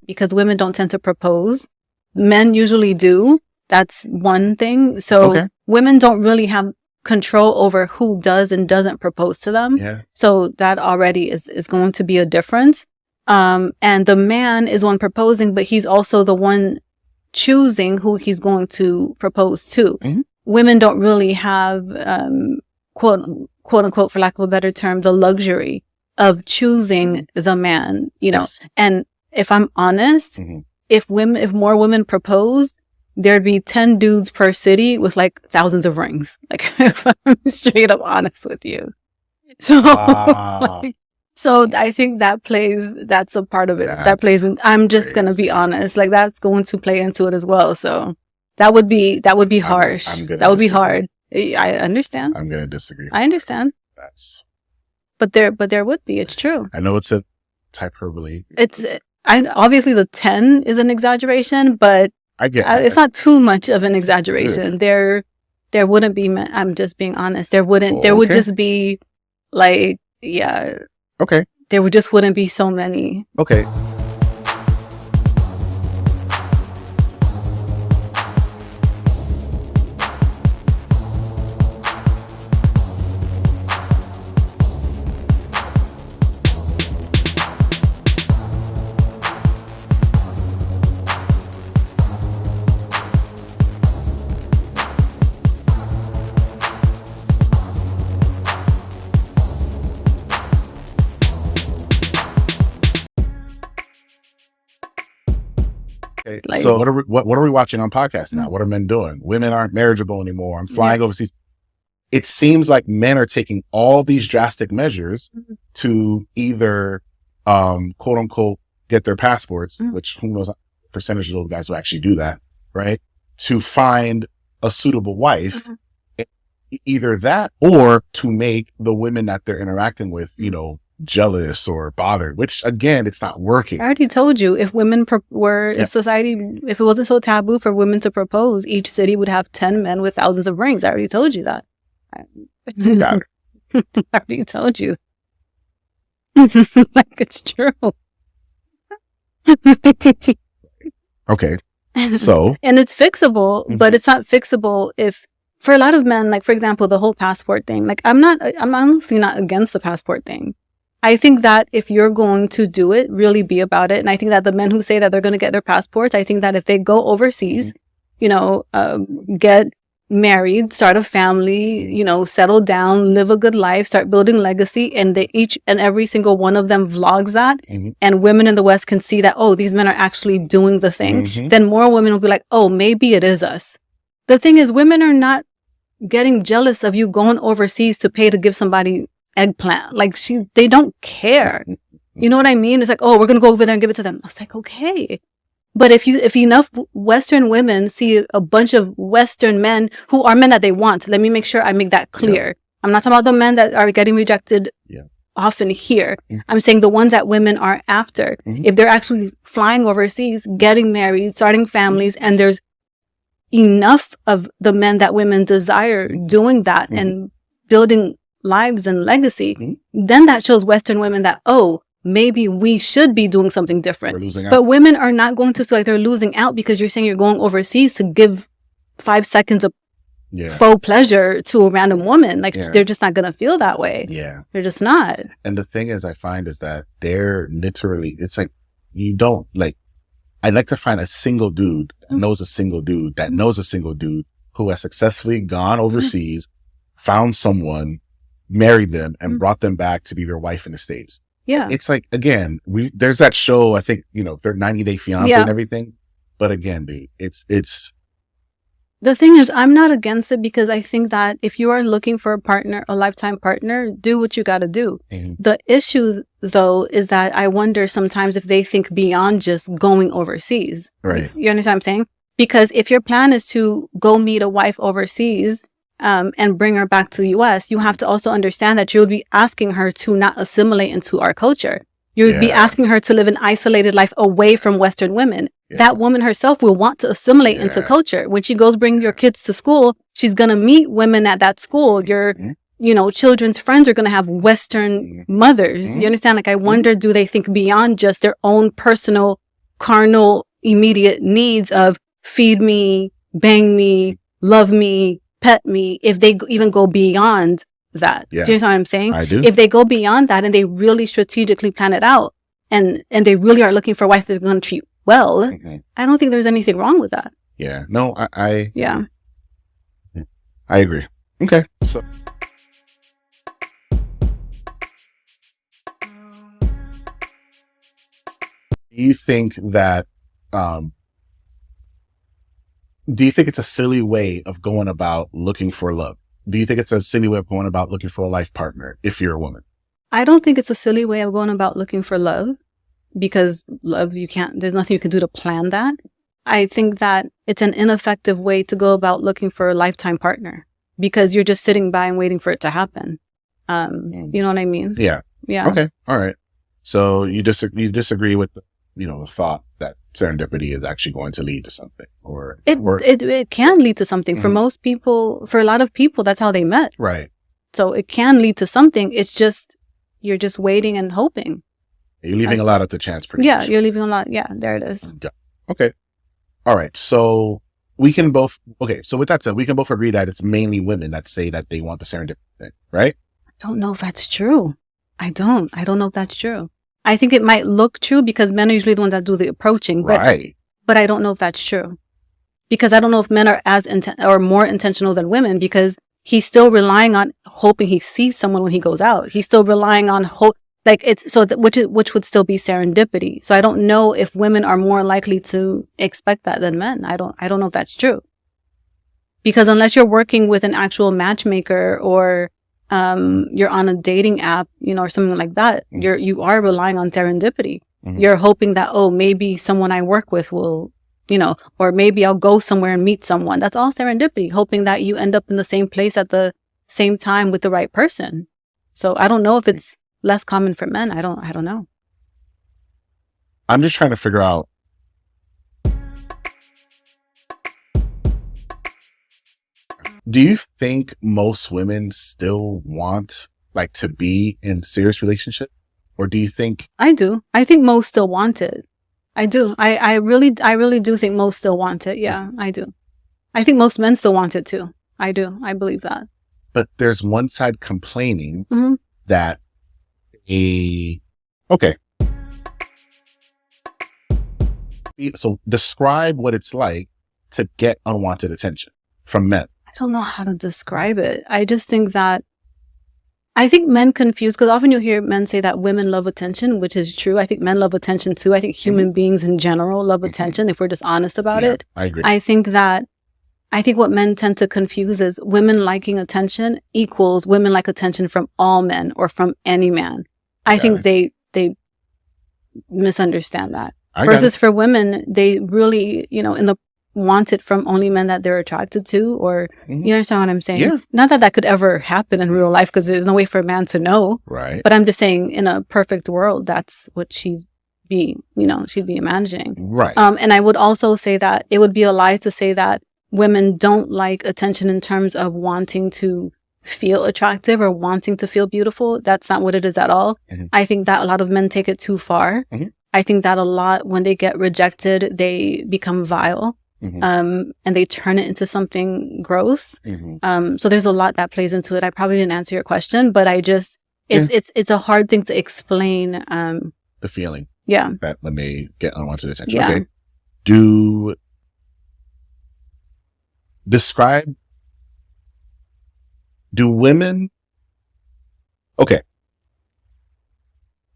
because women don't tend to propose. Men usually do. That's one thing. So women don't really have control over who does and doesn't propose to them. Yeah. So that already is going to be a difference. And the man is one proposing, but he's also the one choosing who he's going to propose to. Mm-hmm. Women don't really have, quote unquote, for lack of a better term, the luxury of choosing the man, you know. Yes. And if I'm honest, if more women proposed, there'd be 10 dudes per city with like thousands of rings. Like, if I'm straight up honest with you. So, so I think that's a part of it. That plays in, I'm just going to be honest. Like, that's going to play into it as well. So that would be harsh. That would be hard. I understand. I'm going to disagree. I understand. But there would be. It's true. I know it's a hyperbole. Obviously the 10 is an exaggeration, but I get it's not too much of an exaggeration. There wouldn't be, I'm just being honest. There wouldn't, there would just be like, yeah. Okay. There just wouldn't be so many. Okay. Like, so what are we watching on podcasts now? What are men doing? Women aren't marriageable anymore. I'm flying overseas. It seems like men are taking all these drastic measures to either, quote unquote, get their passports, which who knows percentage of those guys will actually do that, right? To find a suitable wife, either that or to make the women that they're interacting with, you know, jealous or bothered, which again, it's not working. I already told you, if women if it wasn't so taboo for women to propose, each city would have 10 men with thousands of rings. I already told you that. Got it. I already told you. Like, it's true. Okay. So. And it's fixable, but it's not fixable if, for a lot of men, like, for example, the whole passport thing, like, I'm honestly not against the passport thing. I think that if you're going to do it, really be about it. And I think that the men who say that they're going to get their passports, I think that if they go overseas, you know, get married, start a family, you know, settle down, live a good life, start building legacy, and they each and every single one of them vlogs that, and women in the West can see that, oh, these men are actually doing the thing, then more women will be like, oh, maybe it is us. The thing is, women are not getting jealous of you going overseas to pay to give somebody eggplant. Like, they don't care. You know what I mean? It's like, oh, we're going to go over there and give it to them. I was like, okay. But if enough Western women see a bunch of Western men who are men that they want, let me make sure I make that clear. I'm not talking about the men that are getting rejected often here. I'm saying the ones that women are after. If they're actually flying overseas, getting married, starting families, and there's enough of the men that women desire doing that and building lives and legacy, then that shows Western women that, oh, maybe we should be doing something different. But women are not going to feel like they're losing out because you're saying you're going overseas to give 5 seconds of faux pleasure to a random woman. Like, they're just not going to feel that way. Yeah. They're just not. And the thing is, I find is that they're literally, it's like, you don't, like, I'd like to find a single dude that knows a single dude that knows a single dude who has successfully gone overseas, found someone, married them, and brought them back to be their wife in the States. Yeah. It's like, again, there's that show, I think, you know, their 90 Day Fiance and everything. But again, dude, it's. The thing is, I'm not against it because I think that if you are looking for a partner, a lifetime partner, do what you got to do. The issue, though, is that I wonder sometimes if they think beyond just going overseas. Right. You understand what I'm saying? Because if your plan is to go meet a wife overseas, and bring her back to the U.S., you have to also understand that you would be asking her to not assimilate into our culture. You would be asking her to live an isolated life away from Western women. That woman herself will want to assimilate into culture. When she goes bring your kids to school, she's going to meet women at that school. Your, you know, children's friends are going to have Western mothers. You understand? Like, I wonder, do they think beyond just their own personal carnal immediate needs of feed me, bang me, love me, pet me, if they even go beyond that. Yeah. Do you understand what I'm saying? I do. If they go beyond that and they really strategically plan it out and they really are looking for a wife that's going to treat well, I don't think there's anything wrong with that. Yeah. No, I Yeah. I agree. Okay. So do you think that do you think it's a silly way of going about looking for love? Do you think it's a silly way of going about looking for a life partner if you're a woman? I don't think it's a silly way of going about looking for love, because love, there's nothing you can do to plan that. I think that it's an ineffective way to go about looking for a lifetime partner, because you're just sitting by and waiting for it to happen. You know what I mean? Yeah. Yeah. Okay. All right. So you disagree with the thought that serendipity is actually going to lead to something, or it can lead to something. For most people, for a lot of people, that's how they met. Right. So it can lead to something. It's just, you're just waiting and hoping. You're leaving a lot up to chance. Yeah, you're leaving a lot. Yeah, there it is. Okay. All right. So we can both, so with that said, we can both agree that it's mainly women that say that they want the serendipity thing, right? I don't know if that's true. I don't know if that's true. I think it might look true because men are usually the ones that do the approaching, but I don't know if that's true, because I don't know if men are or more intentional than women, because he's still relying on hoping he sees someone when he goes out. He's still relying on hope, like it's so that which would still be serendipity. So I don't know if women are more likely to expect that than men. I don't know if that's true, because unless you're working with an actual matchmaker or you're on a dating app, or something like that, you are relying on serendipity. You're hoping that, maybe someone I work with will, or maybe I'll go somewhere and meet someone. That's all serendipity, hoping that you end up in the same place at the same time with the right person. So I don't know if it's less common for men. I don't know. I'm just trying to figure out. Do you think most women still want to be in serious relationship, or do you think? I do. I think most still want it. I do. I really do think most still want it. Yeah, I do. I think most men still want it too. I do. I believe that. But there's one side complaining that So describe what it's like to get unwanted attention from men. I don't know how to describe it. I just think that I think men confuse, because often you'll hear men say that women love attention, which is true. I think men love attention too. I think human beings in general love attention, if we're just honest about it. I agree. I think what men tend to confuse is women liking attention equals women like attention from all men or from any man. I think they misunderstand that. Versus for women, they really, want it from only men that they're attracted to, or you understand what I'm saying? Yeah. Not that could ever happen in real life, because there's no way for a man to know. Right. But I'm just saying, in a perfect world, that's what she'd be imagining. Right. And I would also say that it would be a lie to say that women don't like attention in terms of wanting to feel attractive or wanting to feel beautiful. That's not what it is at all. I think that a lot of men take it too far. I think that a lot, when they get rejected, they become vile. And they turn it into something gross. So there's a lot that plays into it. I probably didn't answer your question, but it's a hard thing to explain. The feeling. Yeah. That when they get unwanted attention. Yeah. Okay. Do women,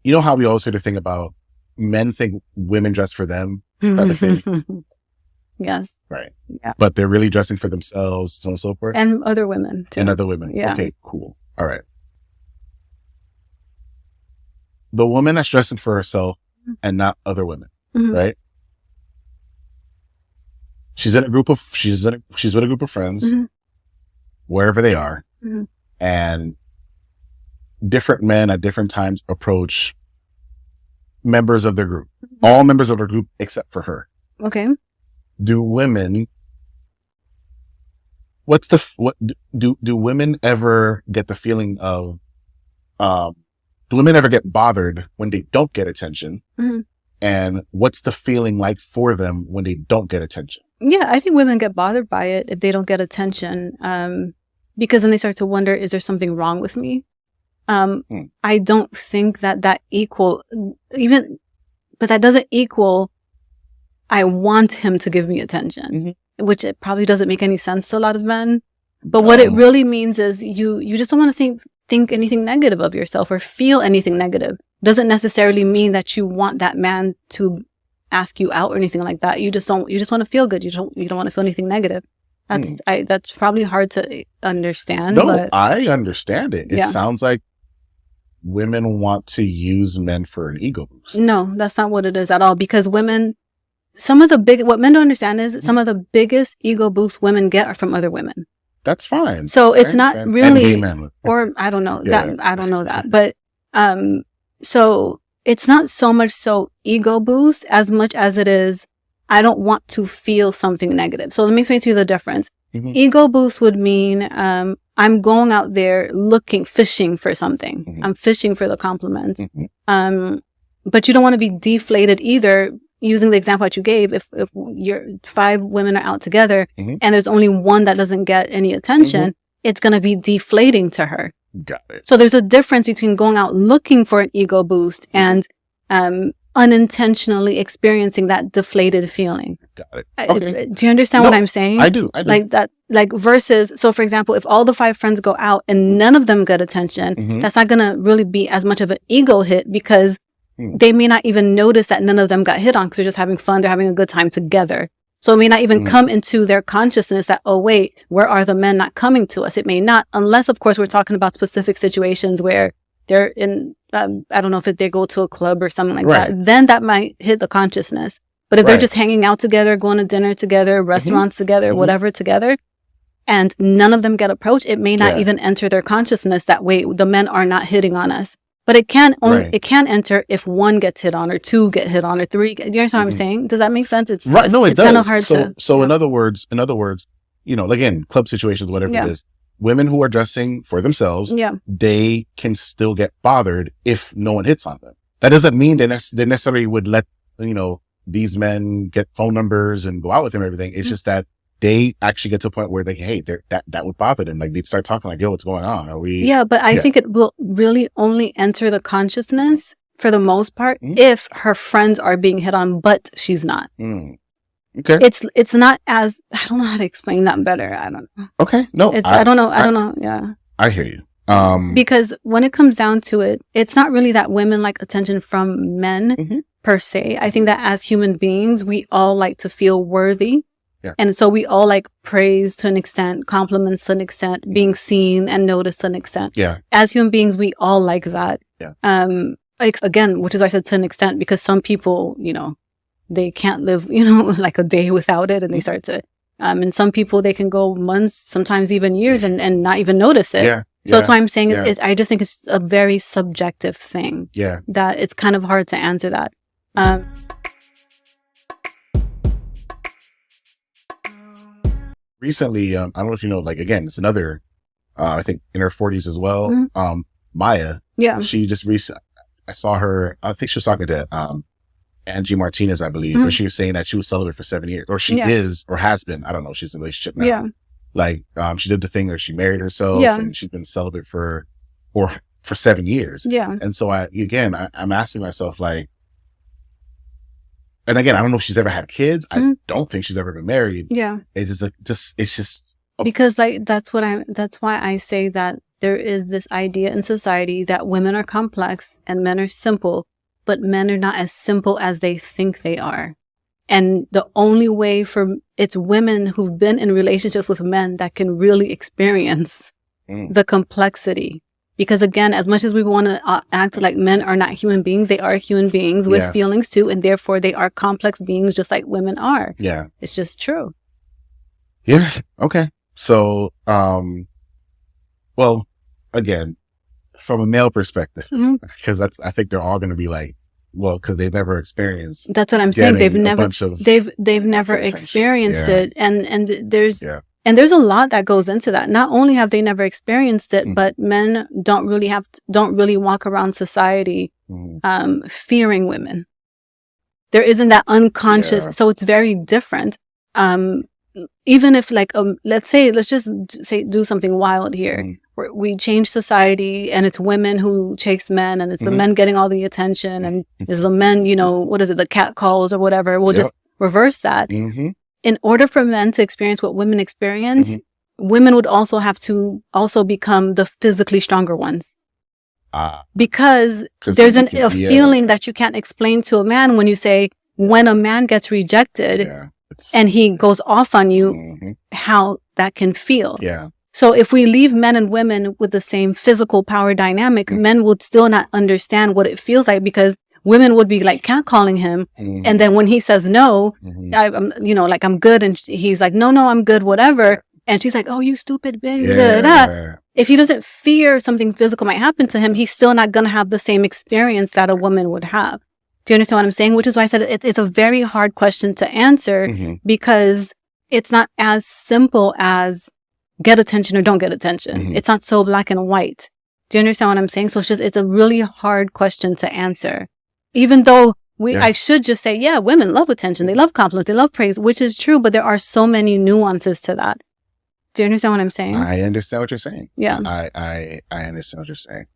you know how we always hear the thing about men think women dress for them type of thing? Yes. Right. Yeah. But they're really dressing for themselves, so on and so forth. And other women too. And other women. Yeah. Okay, cool. All right. The woman that's dressing for herself and not other women, right? She's with a group of friends, wherever they are, and different men at different times approach members of their group. All members of her group except for her. Okay. Do women do women ever get the feeling of do women ever get bothered when they don't get attention? And what's the feeling like for them when they don't get attention? Yeah, I think women get bothered by it if they don't get attention, because then they start to wonder, is there something wrong with me? I don't think that equal even, but that doesn't equal I want him to give me attention, which it probably doesn't make any sense to a lot of men. But what it really means is you just don't want to think anything negative of yourself or feel anything negative. Doesn't necessarily mean that you want that man to ask you out or anything like that. You just want to feel good. You don't want to feel anything negative. That's probably hard to understand. No, but I understand it. It sounds like women want to use men for an ego boost. No, that's not what it is at all. Because women, what men don't understand is some of the biggest ego boosts women get are from other women. That's fine. So it's not really, or I don't know that. I don't know that, but so it's not so much so ego boost as much as it is, I don't want to feel something negative. So let me explain to you the difference. Ego boost would mean I'm going out there fishing for something. I'm fishing for the compliments. But you don't want to be deflated either. Using the example that you gave, if your 5 women are out together and there's only one that doesn't get any attention, it's going to be deflating to her. Got it. So there's a difference between going out looking for an ego boost and unintentionally experiencing that deflated feeling. Got it. Okay. Do you understand what I'm saying? I do. Like that, versus, so for example, if all the 5 friends go out and none of them get attention, that's not going to really be as much of an ego hit because they may not even notice that none of them got hit on because they're just having fun. They're having a good time together. So it may not even come into their consciousness that, oh, wait, where are the men not coming to us? It may not, unless, of course, we're talking about specific situations where they're in, I don't know if they go to a club or something like that. Then that might hit the consciousness. But if they're just hanging out together, going to dinner together, restaurants together, whatever together, and none of them get approached, it may not even enter their consciousness that, wait, the men are not hitting on us. But it can enter if 1 gets hit on or 2 get hit on or 3. Do you understand what I'm saying? Does that make sense? It's right. No, it does. Kind of hard so in other words, you know, again, club situations, whatever it is, women who are dressing for themselves, they can still get bothered if no one hits on them. That doesn't mean they necessarily would let, you know, these men get phone numbers and go out with them and everything. It's just that they actually get to a point where that would bother them. Like they'd start talking like, yo, what's going on? Are we? Yeah, but I think it will really only enter the consciousness for the most part if her friends are being hit on, but she's not. Okay. It's not as, I don't know how to explain that better. I don't know. Okay. No, I don't know. Yeah. I hear you. Because when it comes down to it, it's not really that women like attention from men per se. I think that as human beings, we all like to feel worthy. Yeah. And so we all like praise to an extent, compliments to an extent, being seen and noticed to an extent. Yeah. As human beings, we all like that. Yeah. Again, which is why I said to an extent, because some people, you know, they can't live, you know, like a day without it and they start to, and some people, they can go months, sometimes even years and not even notice it. Yeah. So that's why I'm saying I just think it's a very subjective thing. Yeah. That it's kind of hard to answer that. Recently, I don't know if you know, like, again, it's another, I think in her 40s as well. Maya. Yeah. She just I saw her, I think she was talking to, Angie Martinez, I believe, where she was saying that she was celibate for 7 years, or she is, or has been. I don't know. She's in a relationship now. Yeah. Like, she did the thing where she married herself and she's been celibate for 7 years. Yeah. And so I'm asking myself, like, and again, I don't know if she's ever had kids. I don't think she's ever been married. Yeah. It's just like, it's just. Because like, that's why I say that there is this idea in society that women are complex and men are simple, but men are not as simple as they think they are. And the only way it's women who've been in relationships with men that can really experience the complexity. Because again, as much as we want to act like men are not human beings, they are human beings with feelings too. And therefore they are complex beings just like women are. Yeah. It's just true. Yeah. Okay. So, well, again, from a male perspective, because I think they're all going to be like, well, because they've never experienced. That's what I'm saying. They've never experienced it. And there's a lot that goes into that. Not only have they never experienced it, but men don't really walk around society, fearing women. There isn't that unconscious. So it's very different. Even if like, let's just say do something wild here. We change society and it's women who chase men and it's the men getting all the attention and it's the men, the cat calls or whatever. We'll just reverse that. In order for men to experience what women experience, women would also have to also become the physically stronger ones. Because there's a feeling that you can't explain to a man when you say, when a man gets rejected and he goes off on you, how that can feel. So if we leave men and women with the same physical power dynamic, men would still not understand what it feels like because women would be like catcalling him. And then when he says no, I'm good. And he's like, no, I'm good, whatever. And she's like, oh, you stupid bitch. If he doesn't fear something physical might happen to him, he's still not going to have the same experience that a woman would have. Do you understand what I'm saying? Which is why I said it's a very hard question to answer because it's not as simple as get attention or don't get attention. It's not so black and white. Do you understand what I'm saying? So it's a really hard question to answer. Even though I should just say, yeah, women love attention. They love compliments. They love praise, which is true. But there are so many nuances to that. Do you understand what I'm saying? I understand what you're saying. Yeah. I understand what you're saying.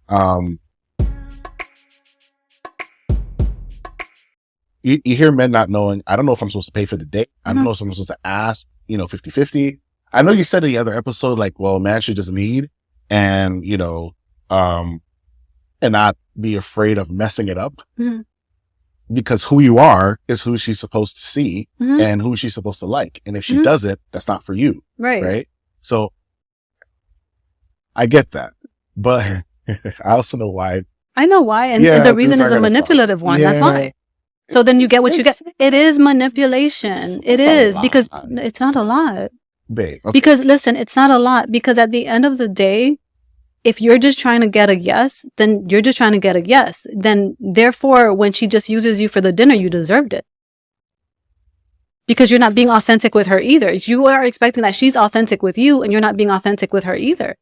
You hear men not knowing, I don't know if I'm supposed to pay for the date. I don't know if I'm supposed to ask, 50-50. I know you said in the other episode, like, well, a man should just lead and, and not be afraid of messing it up. Because who you are is who she's supposed to see and who she's supposed to like. And if she does it, that's not for you. Right. So I get that, but I also know why. I know why. And the reason is a manipulative one. That's why. So then you get what you get. It is manipulation. It is because it's not a lot. Babe. Okay. Because listen, it's not a lot because at the end of the day, if you're just trying to get a yes, then you're just trying to get a yes. Then therefore, when she just uses you for the dinner, you deserved it. Because you're not being authentic with her either. You are expecting that she's authentic with you and you're not being authentic with her either.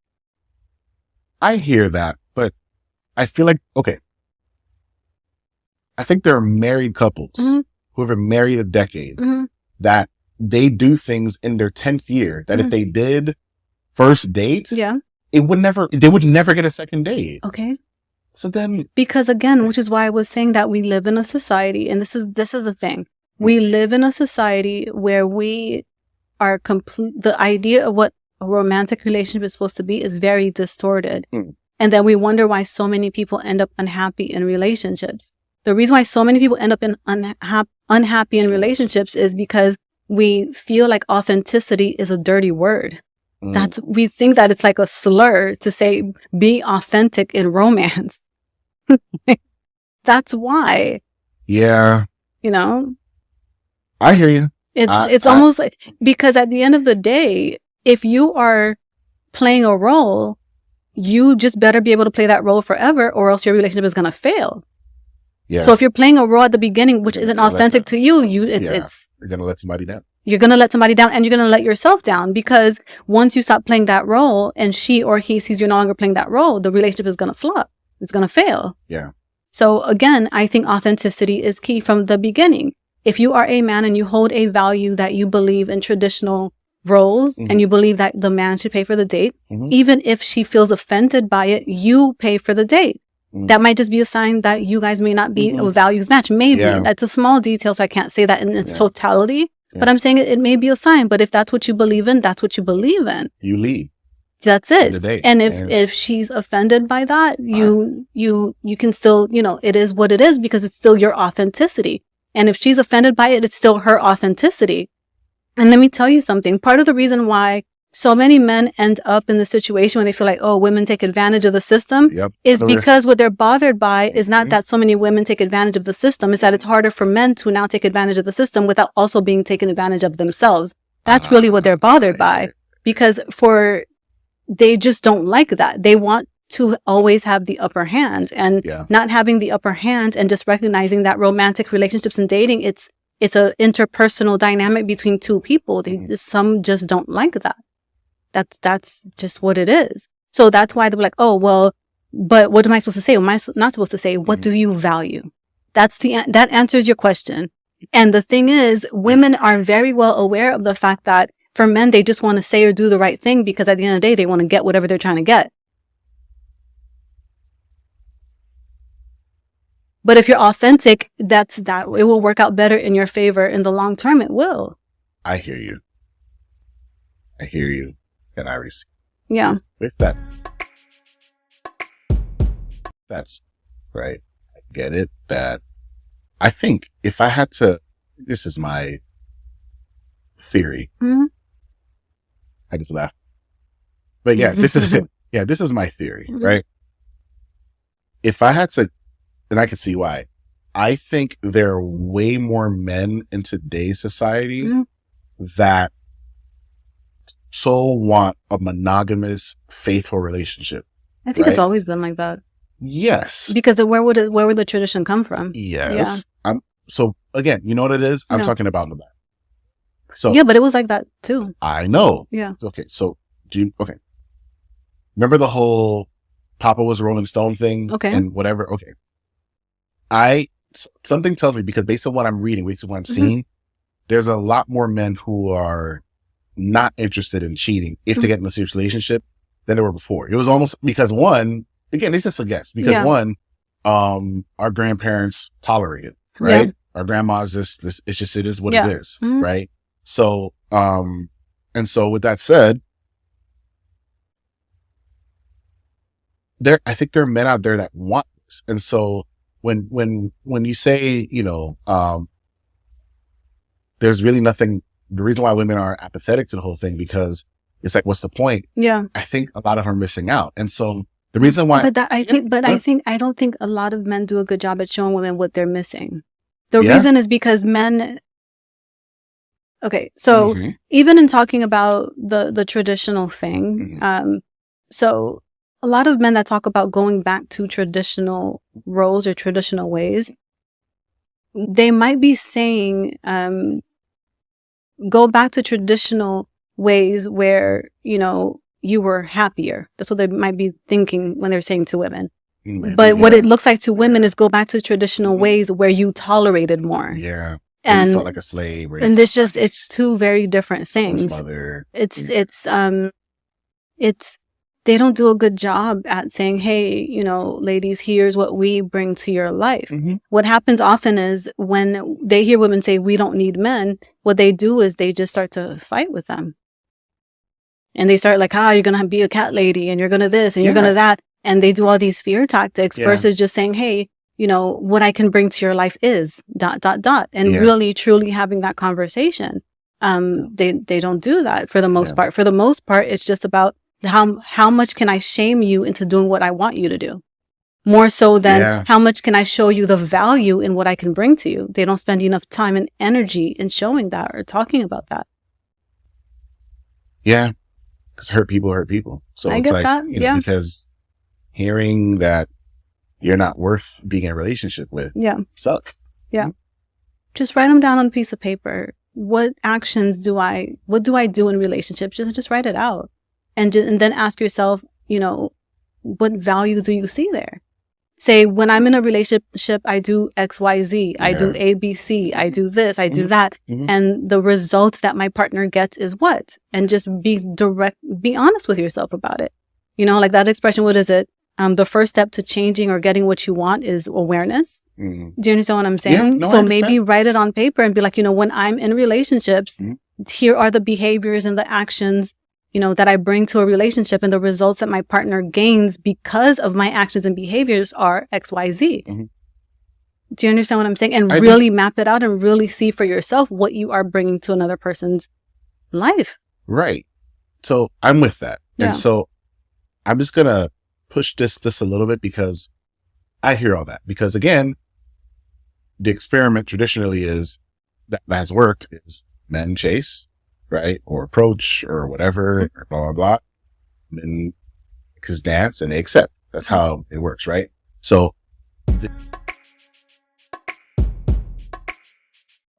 I hear that, but I feel like, okay. I think there are married couples who have been married a decade that they do things in their 10th year that if they did first date, they would never get a second date. Okay. So then, because again, which is why I was saying that we live in a society, and this is the thing. We live in a society where we are the idea of what a romantic relationship is supposed to be is very distorted. And then we wonder why so many people end up unhappy in relationships. The reason why so many people end up in unhappy in relationships is because we feel like authenticity is a dirty word. We think that it's like a slur to say, be authentic in romance. That's why. Yeah. I hear you. It's almost like, because at the end of the day, if you are playing a role, you just better be able to play that role forever or else your relationship is going to fail. Yeah. So if you're playing a role at the beginning, which isn't authentic to you, you're going to let somebody down. You're going to let somebody down and you're going to let yourself down because once you stop playing that role and she or he sees you're no longer playing that role, the relationship is going to flop. It's going to fail. Yeah. So again, I think authenticity is key from the beginning. If you are a man and you hold a value that you believe in traditional roles and you believe that the man should pay for the date, even if she feels offended by it, you pay for the date. That might just be a sign that you guys may not be a values match. Maybe. That's a small detail, so I can't say that in its totality. But I'm saying it may be a sign. But if that's what you believe in, that's what you believe in. You lead. That's it. And if she's offended by that, you can still, it is what it is because it's still your authenticity. And if she's offended by it, it's still her authenticity. And let me tell you something. Part of the reason why so many men end up in the situation when they feel like, oh, women take advantage of the system is because what they're bothered by is not that so many women take advantage of the system. It's that it's harder for men to now take advantage of the system without also being taken advantage of themselves. That's really what they're bothered by because they just don't like that. They want to always have the upper hand and not having the upper hand and just recognizing that romantic relationships and dating, it's a interpersonal dynamic between two people. Some just don't like that. That's just what it is. So that's why they're like, oh, well, but what am I supposed to say? What am I not supposed to say? What do you value? That answers your question. And the thing is, women are very well aware of the fact that for men, they just want to say or do the right thing because at the end of the day, they want to get whatever they're trying to get. But if you're authentic, that it will work out better in your favor in the long term. It will. I hear you. And I receive. Yeah. With that. That's right. I get it. That I think if I had to, this is my theory. Mm-hmm. I just laughed. But yeah, this is my theory, Mm-hmm. right? If I had to, and I can see why, I think there are way more men in today's society Mm-hmm. that so want a monogamous, faithful relationship. I think it's always been like that. Yes. Because where would the tradition come from? Yes. Yeah. So again, you know what it is? I'm talking about in the back. So yeah, but it was like that too. I know. Yeah. Okay. So okay. Remember the whole Papa was a Rolling Stone thing? Okay. And whatever. Okay. Something tells me, because based on what I'm reading, based on what I'm seeing, there's a lot more men who are not interested in cheating if they get in a serious relationship than there were before. It was almost because one, again, this is a guess, because one, our grandparents tolerated, right? Yeah. Our grandmas it is what it is, right? So, and so with that said, I think there are men out there that want this. And so when you say, there's really nothing, the reason why women are apathetic to the whole thing, because it's like, what's the point? Yeah. I think a lot of them are missing out. And so the reason why, I don't think a lot of men do a good job at showing women what they're missing. The reason is because men, okay, so even in talking about the traditional thing, so a lot of men that talk about going back to traditional roles or traditional ways, they might be saying, go back to traditional ways where, you were happier. That's what they might be thinking when they're saying to women. But what it looks like to women is go back to traditional ways where you tolerated more. Yeah. And you felt like a slave. And it's two very different things. They don't do a good job at saying, hey, ladies, here's what we bring to your life. What happens often is when they hear women say, we don't need men, what they do is they just start to fight with them. And they start like, you're going to be a cat lady and you're going to this and you're going to that. And they do all these fear tactics versus just saying, hey, what I can bring to your life is ... And really, truly having that conversation. They don't do that for the most part. For the most part, it's just about how much can I shame you into doing what I want you to do? More so than how much can I show you the value in what I can bring to you? They don't spend enough time and energy in showing that or talking about that. Yeah. Because hurt people. So I it's get like, that. Because hearing that you're not worth being in a relationship with sucks. Yeah. Just write them down on a piece of paper. What actions what do I do in relationships? Just write it out. And then ask yourself, what value do you see there? Say, when I'm in a relationship, I do X, Y, Z. I do A, B, C. I do this. I do that. And the result that my partner gets is what? And just be honest with yourself about it. Like that expression, what is it? The first step to changing or getting what you want is awareness. Do you understand what I'm saying? Yeah, so maybe write it on paper and be like, when I'm in relationships, here are the behaviors and the actions that I bring to a relationship, and the results that my partner gains because of my actions and behaviors are X, Y, Z. Do you understand what I'm saying? And really map it out and really see for yourself what you are bringing to another person's life. Right. So I'm with that. Yeah. And so I'm just going to push this just a little bit, because I hear all that. Because again, the experiment traditionally is that has worked is men chase, right? Or approach or whatever, or blah, blah, blah. Men just dance and they accept. That's how it works, right? So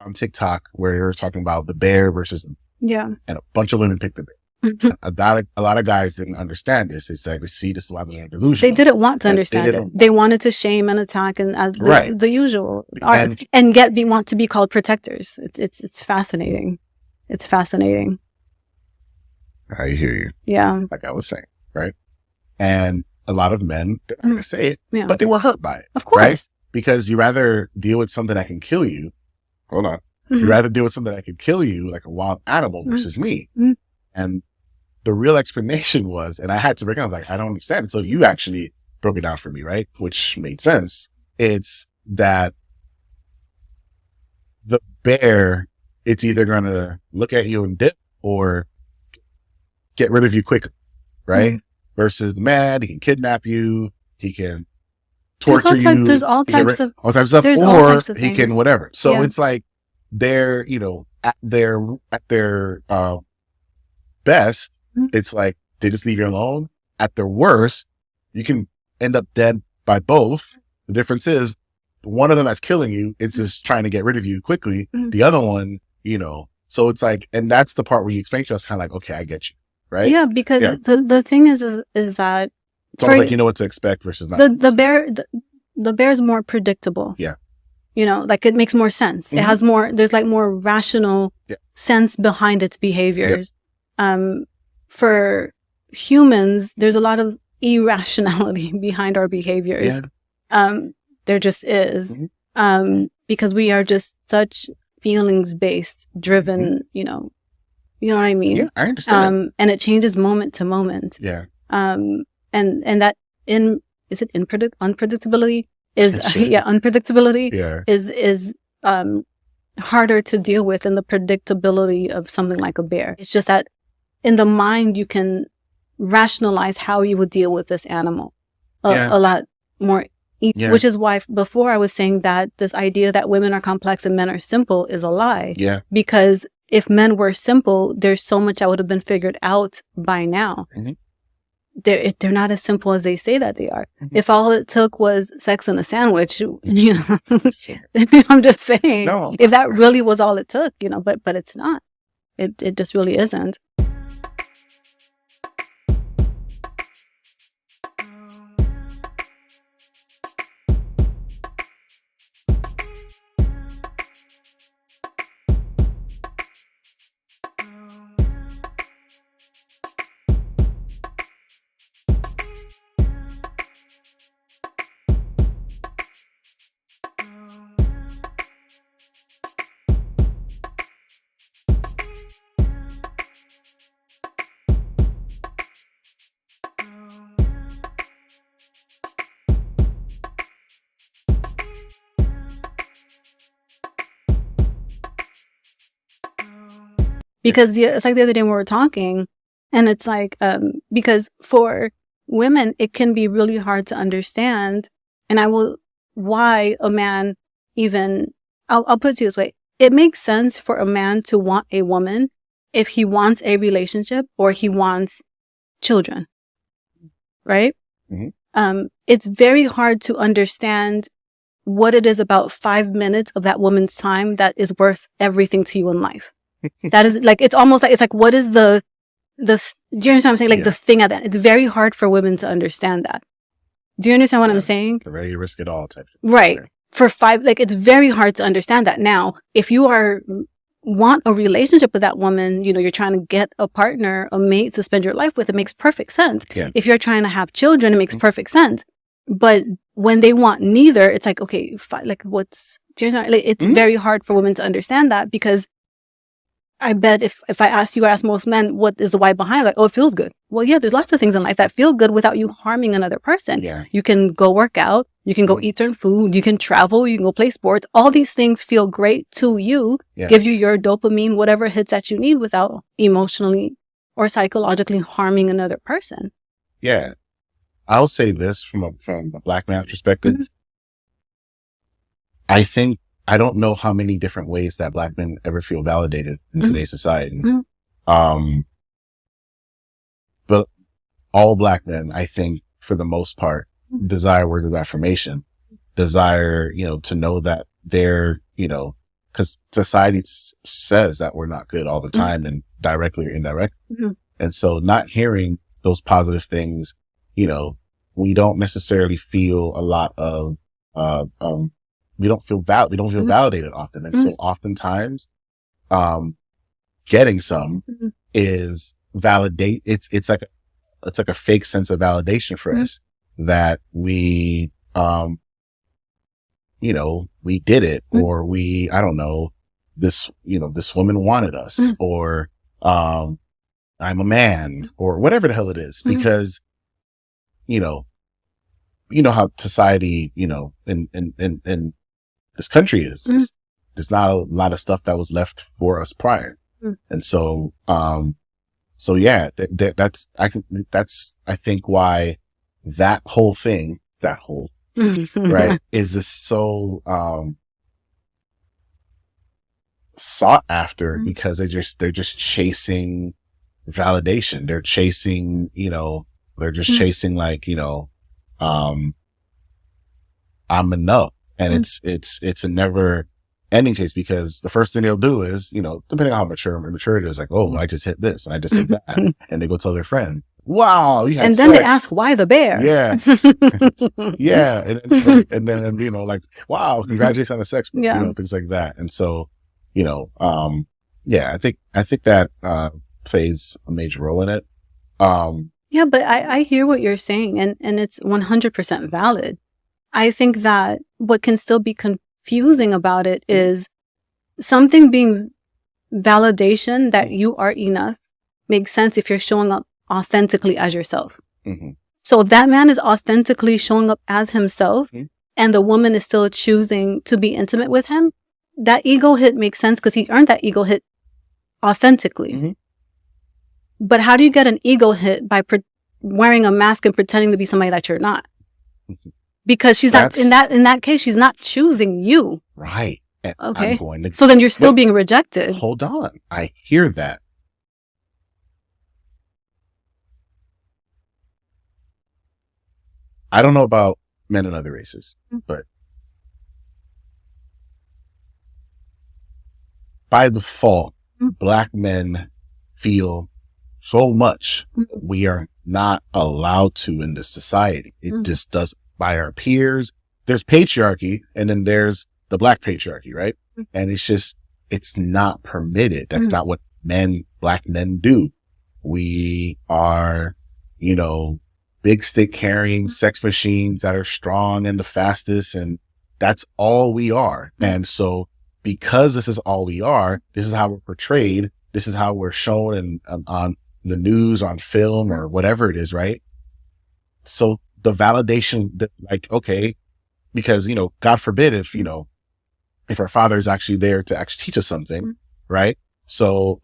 on TikTok, where you're talking about the bear versus and a bunch of women pick the bear. a lot of guys didn't understand this. It's like, see, this is why we are delusional. They didn't want to understand it. They wanted to shame and attack and the usual, and want to be called protectors. It's fascinating. It's fascinating. I hear you. Yeah. Like I was saying, right? And a lot of men, they're not going to say it, but they were hurt by it. Of course. Right? Because you rather deal with something that can kill you. Hold on. You rather deal with something that can kill you, like a wild animal, versus me. And the real explanation was, and I had to break it down, like, I don't understand it. So you actually broke it down for me, right? Which made sense. It's that the bear, it's either going to look at you and dip or get rid of you quickly, right? Versus the man, he can kidnap you, he can torture you. There's all types of stuff, or he can whatever. So it's like they're, at their best, it's like they just leave you alone. At their worst, you can end up dead by both. The difference is one of them that's killing you, it's just trying to get rid of you quickly. The other one, so it's like, and that's the part where you explain to us kind of like, okay, I get you. Right? Yeah, because the thing is that it's almost like you know what to expect versus not. The bear is more predictable. Yeah. Like it makes more sense. It has there's like more rational sense behind its behaviors. For humans, there's a lot of irrationality behind our behaviors. There just is. Because we are just such feelings-based, driven, you know what I mean? Yeah, I understand. And it changes moment to moment. Yeah. And that unpredictability is unpredictability is harder to deal with than the predictability of something like a bear. It's just that in the mind you can rationalize how you would deal with this animal a lot more easy, which is why before I was saying that this idea that women are complex and men are simple is a lie. Yeah. Because if men were simple, there's so much that would have been figured out by now. They're not as simple as they say that they are. If all it took was sex and a sandwich, I'm just saying, if that really was all it took, but it's not. It just really isn't. Because it's like the other day when we were talking, and it's like, because for women, it can be really hard to understand. And why a man even, I'll put it to you this way. It makes sense for a man to want a woman if he wants a relationship or he wants children. Right? It's very hard to understand what it is about 5 minutes of that woman's time that is worth everything to you in life. That is like, it's almost like, it's like, what is do you understand what I'm saying? Like the thing at that. It's very hard for women to understand that. Do you understand what I'm saying? The ready to risk it all type. Right. For it's very hard to understand that. Now, if you want a relationship with that woman, you're trying to get a partner, a mate to spend your life with, it makes perfect sense. Yeah. If you're trying to have children, it makes perfect sense. But when they want neither, it's like, okay, like do you understand? Like, it's very hard for women to understand that, because I bet if I ask most men, what is the why behind it? Like, it feels good. Well, yeah, there's lots of things in life that feel good without you harming another person. Yeah. You can go work out. You can go eat certain food. You can travel. You can go play sports. All these things feel great to you, give you your dopamine, whatever hits that you need without emotionally or psychologically harming another person. Yeah. I'll say this from a black man's perspective. I don't know how many different ways that black men ever feel validated in today's society. But all black men, I think, for the most part, desire words of affirmation, desire, to know that they're, because society says that we're not good all the time, and directly or indirectly. And so not hearing those positive things, you know, we don't necessarily feel a lot of, we don't feel validated often. And so oftentimes, getting some is validate. It's like a fake sense of validation for us that we, you know, we did it, or I don't know, this woman wanted us, or, I'm a man, or whatever the hell it is, because, you know how society, you know, in this country is, there's not a lot of stuff that was left for us prior. And so, yeah, that's I think why that whole right, is just so, sought after, because they're just chasing validation. They're chasing, you know, chasing like, you know, I'm enough. And it's a never ending chase, because the first thing they'll do is, you know, depending on how mature it is, like, oh, I just hit this and I just hit that. And they go tell their friend, wow, you had and then sex. They ask, why the bear? Yeah. Yeah. And then, you know, like, wow, congratulations on the sex, you know, things like that. And so, you know, yeah, I think that, plays a major role in it. Yeah, but I hear what you're saying, and it's 100% valid. I think that what can still be confusing about it is something being validation that you are enough makes sense if you're showing up authentically as yourself. So if that man is authentically showing up as himself, and the woman is still choosing to be intimate with him, that ego hit makes sense because he earned that ego hit authentically. But how do you get an ego hit by wearing a mask and pretending to be somebody that you're not? Because she's not in that case, she's not choosing you. Right. And okay. So then you're still being rejected. Hold on. I hear that. I don't know about men in other races, but by default, Black men feel so much we are not allowed to in this society. It just does by our peers. There's patriarchy, and then there's the Black patriarchy, right? And it's not permitted. That's not what Black men do. We are, you know, big stick carrying sex machines that are strong and the fastest, and that's all we are. And so because this is all we are, this is how we're portrayed, this is how we're shown and on the news, on film, or whatever it is, right? So the validation that, like, okay, because, you know, God forbid if our father is actually there to actually teach us something, right? So,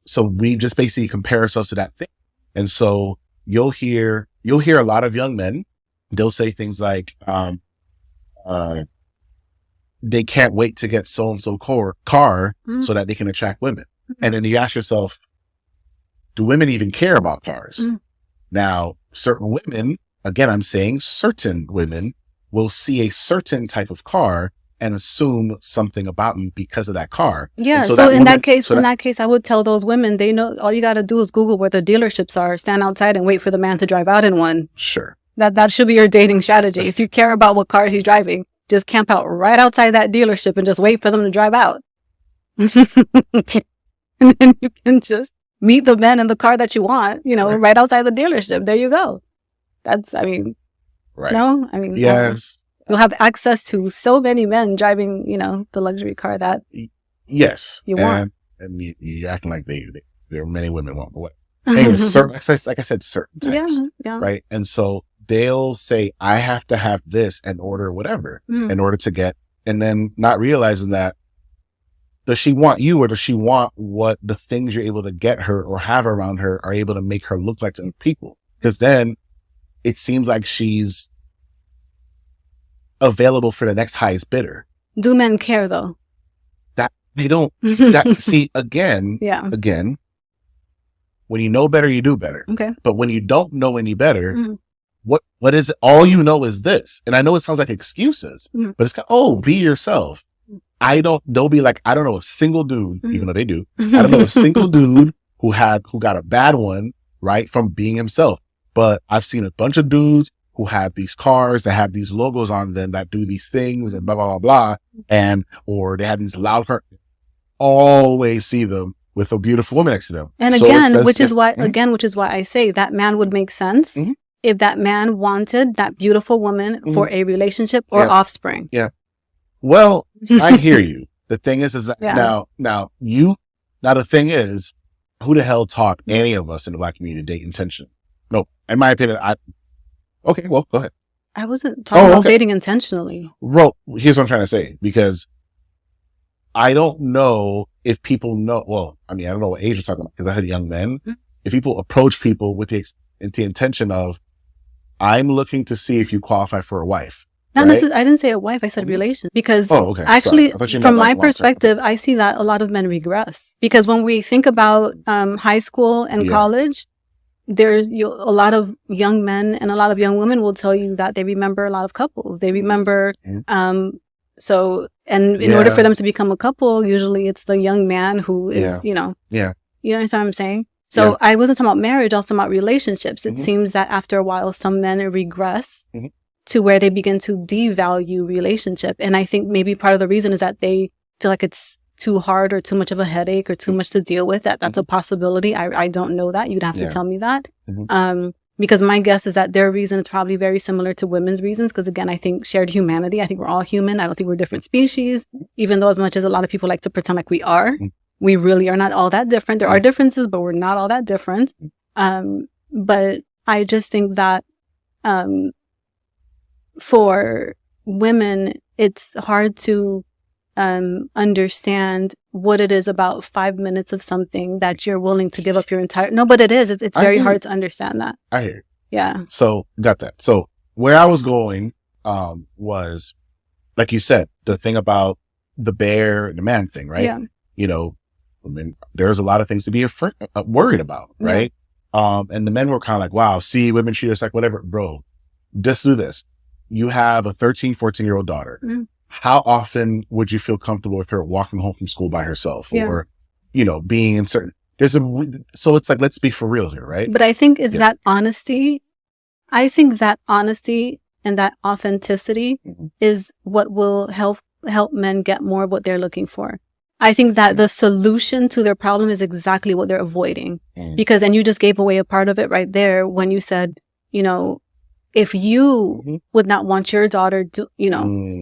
so we just basically compare ourselves to that thing. And so you'll hear a lot of young men, they'll say things like, they can't wait to get so-and-so car so that they can attract women. And then you ask yourself, do women even care about cars? Now, certain women, again, I'm saying certain women will see a certain type of car and assume something about you because of that car. Yeah. So in that case, I would tell those women, they know all you got to do is Google where the dealerships are, stand outside and wait for the man to drive out in one. Sure. That should be your dating strategy. If you care about what car he's driving, just camp out right outside that dealership and just wait for them to drive out. And then you can just meet the men in the car that you want, you know, right outside the dealership. There you go. That's, I mean, right. No, I mean, yes. You'll have access to so many men driving, you know, the luxury car that yes you want. And you acting like there are many women won't. But what? Anyway, like I said, certain types, right? And so they'll say, I have to have this in order, whatever, in order to get, and then not realizing that, does she want you, or does she want what the things you're able to get her or have around her are able to make her look like to people? Because then it seems like she's available for the next highest bidder. Do men care though? That they don't. See, again, when you know better, you do better. Okay. But when you don't know any better, what is it? All you know is this. And I know it sounds like excuses, but it's kind of, be yourself. They'll be like, I don't know a single dude, even though they do. I don't know a single dude who got a bad one, right, from being himself. But I've seen a bunch of dudes who have these cars that have these logos on them that do these things and blah, blah, blah, blah. Or they have these loud cars. Always see them with a beautiful woman next to them. And again, which is why I say that man would make sense if that man wanted that beautiful woman for a relationship or offspring. Yeah. Well, I hear you. The thing is that now the thing is, who the hell taught any of us in the Black community to date intention? No, in my opinion, okay, well, go ahead. I wasn't talking about dating intentionally. Well, here's what I'm trying to say, because I don't know if people know, well, I mean, I don't know what age you're talking about, because I had young men. If people approach people with the intention of, I'm looking to see if you qualify for a wife. Not necessarily. I didn't say a wife. I said relation. Because actually, from my perspective, I see that a lot of men regress. Because when we think about high school and college, there's a lot of young men and a lot of young women will tell you that they remember a lot of couples. They remember, in order for them to become a couple, usually it's the young man who is, you understand what I'm saying? So I wasn't talking about marriage, I was talking about relationships. It seems that after a while, some men regress to where they begin to devalue relationship. And I think maybe part of the reason is that they feel like it's too hard or too much of a headache or too much to deal with. That's a possibility. I don't know that. You'd have to tell me that. Because my guess is that their reason is probably very similar to women's reasons. Because again, I think shared humanity. I think we're all human. I don't think we're different species, even though as much as a lot of people like to pretend like we are, we really are not all that different. There are differences, but we're not all that different. But I just think that, for women, it's hard to understand what it is about 5 minutes of something that you're willing to give up your entire. No, but it is. It's very hard to understand that. I hear you. Yeah. So got that. So where I was going was, like you said, the thing about the bear and the man thing, right? Yeah. I mean, there's a lot of things to be worried about, right? And the men were kind of like, wow, see, women treat us like whatever. Bro, just do this. You have a 13, 14-year-old daughter. How often would you feel comfortable with her walking home from school by herself or, being in certain, so it's like, let's be for real here, right? But I think it's that honesty. I think that honesty and that authenticity is what will help men get more of what they're looking for. I think that the solution to their problem is exactly what they're avoiding. Because, and you just gave away a part of it right there when you said, if you would not want your daughter to,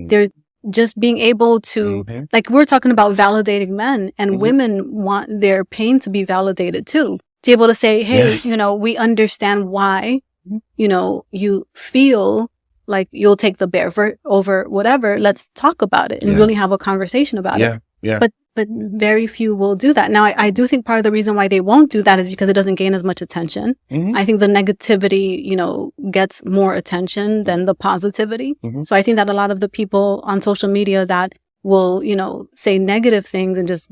they're just being able to, like we're talking about validating men, and women want their pain to be validated too. To be able to say, hey, we understand why, you feel like you'll take the bear over whatever. Let's talk about it and really have a conversation about it. But very few will do that. Now, I do think part of the reason why they won't do that is because it doesn't gain as much attention. I think the negativity, gets more attention than the positivity. So I think that a lot of the people on social media that will, say negative things and just,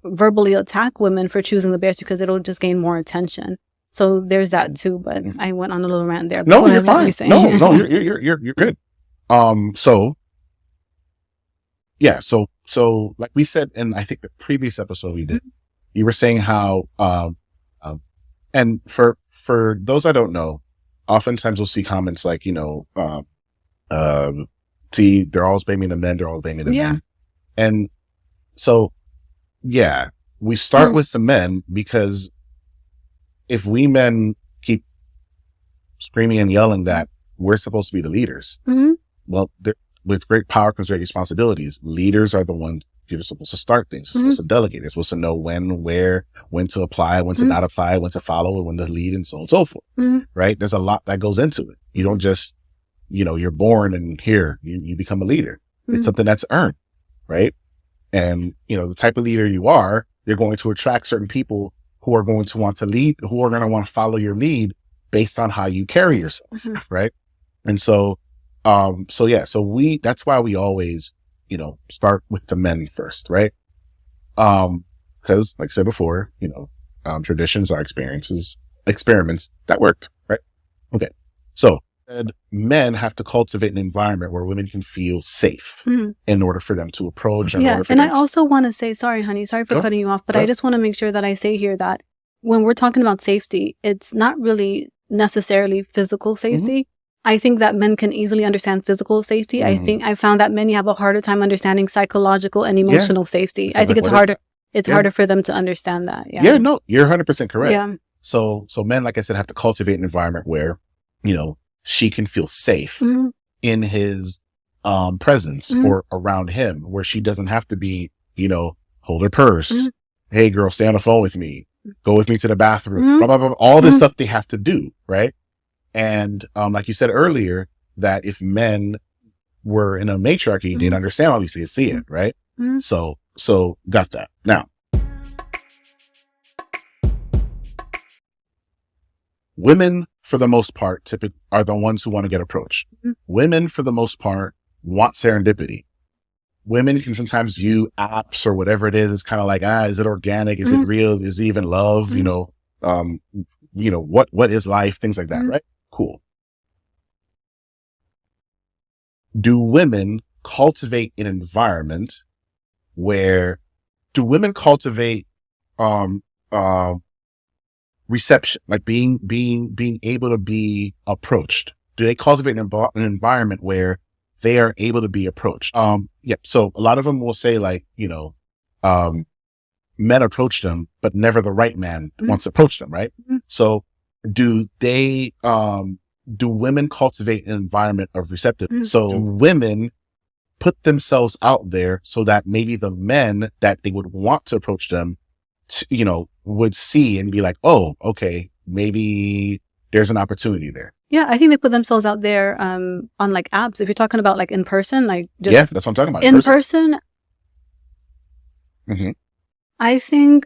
verbally attack women for choosing the bears because it'll just gain more attention. So there's that too. But I went on a little rant there. No, you're fine. No, you're good. So like we said in, I think the previous episode we did, you were saying how, and for those I don't know, oftentimes we'll see comments like, see, they're always blaming the men, they're always blaming the men. And so, we start with the men, because if we men keep screaming and yelling that we're supposed to be the leaders, well, with great power comes great responsibilities. Leaders are the ones you're supposed to start things. You're supposed to delegate. You're supposed to know when, where, when to apply, when to not apply, when to follow, and when to lead, and so on and so forth. Right? There's a lot that goes into it. You don't just, you're born and here you become a leader. It's something that's earned, right? And, the type of leader you are, you're going to attract certain people who are going to want to lead, who are going to want to follow your lead based on how you carry yourself. Right? And so, that's why we always, start with the men first, right? Cause like I said before, traditions are experiments that worked, right? Okay. So And men have to cultivate an environment where women can feel safe in order for them to approach. And I also want to say, sorry, honey, sorry for cutting you off, but I just want to make sure that I say here that when we're talking about safety, it's not really necessarily physical safety. I think that men can easily understand physical safety. I found that men have a harder time understanding psychological and emotional safety. I think it's harder. It's harder for them to understand that. Yeah, no, you're 100% correct. Yeah. So men, like I said, have to cultivate an environment where, she can feel safe in his presence or around him, where she doesn't have to be, hold her purse. Hey, girl, stay on the phone with me. Go with me to the bathroom. Blah, blah, blah. All this stuff they have to do, right? And like you said earlier, that if men were in a matriarchy, they'd understand all these things, see it, right? So got that. Now, women, for the most part, typically are the ones who want to get approached. Women, for the most part, want serendipity. Women can sometimes view apps or whatever it is as kind of like, is it organic? Is it real? Is it even love? What is life? Things like that, right? Cool. Do women cultivate an environment where reception, like being able to be approached? Do they cultivate an environment where they are able to be approached? So a lot of them will say like, men approach them, but never the right man wants to approach them, right? So do women cultivate an environment of receptiveness? So do women put themselves out there so that maybe the men that they would want to approach them, would see and be like, oh, okay, maybe there's an opportunity there. Yeah, I think they put themselves out there on like apps. If you're talking about like in person, like just that's what I'm talking about. In person. I think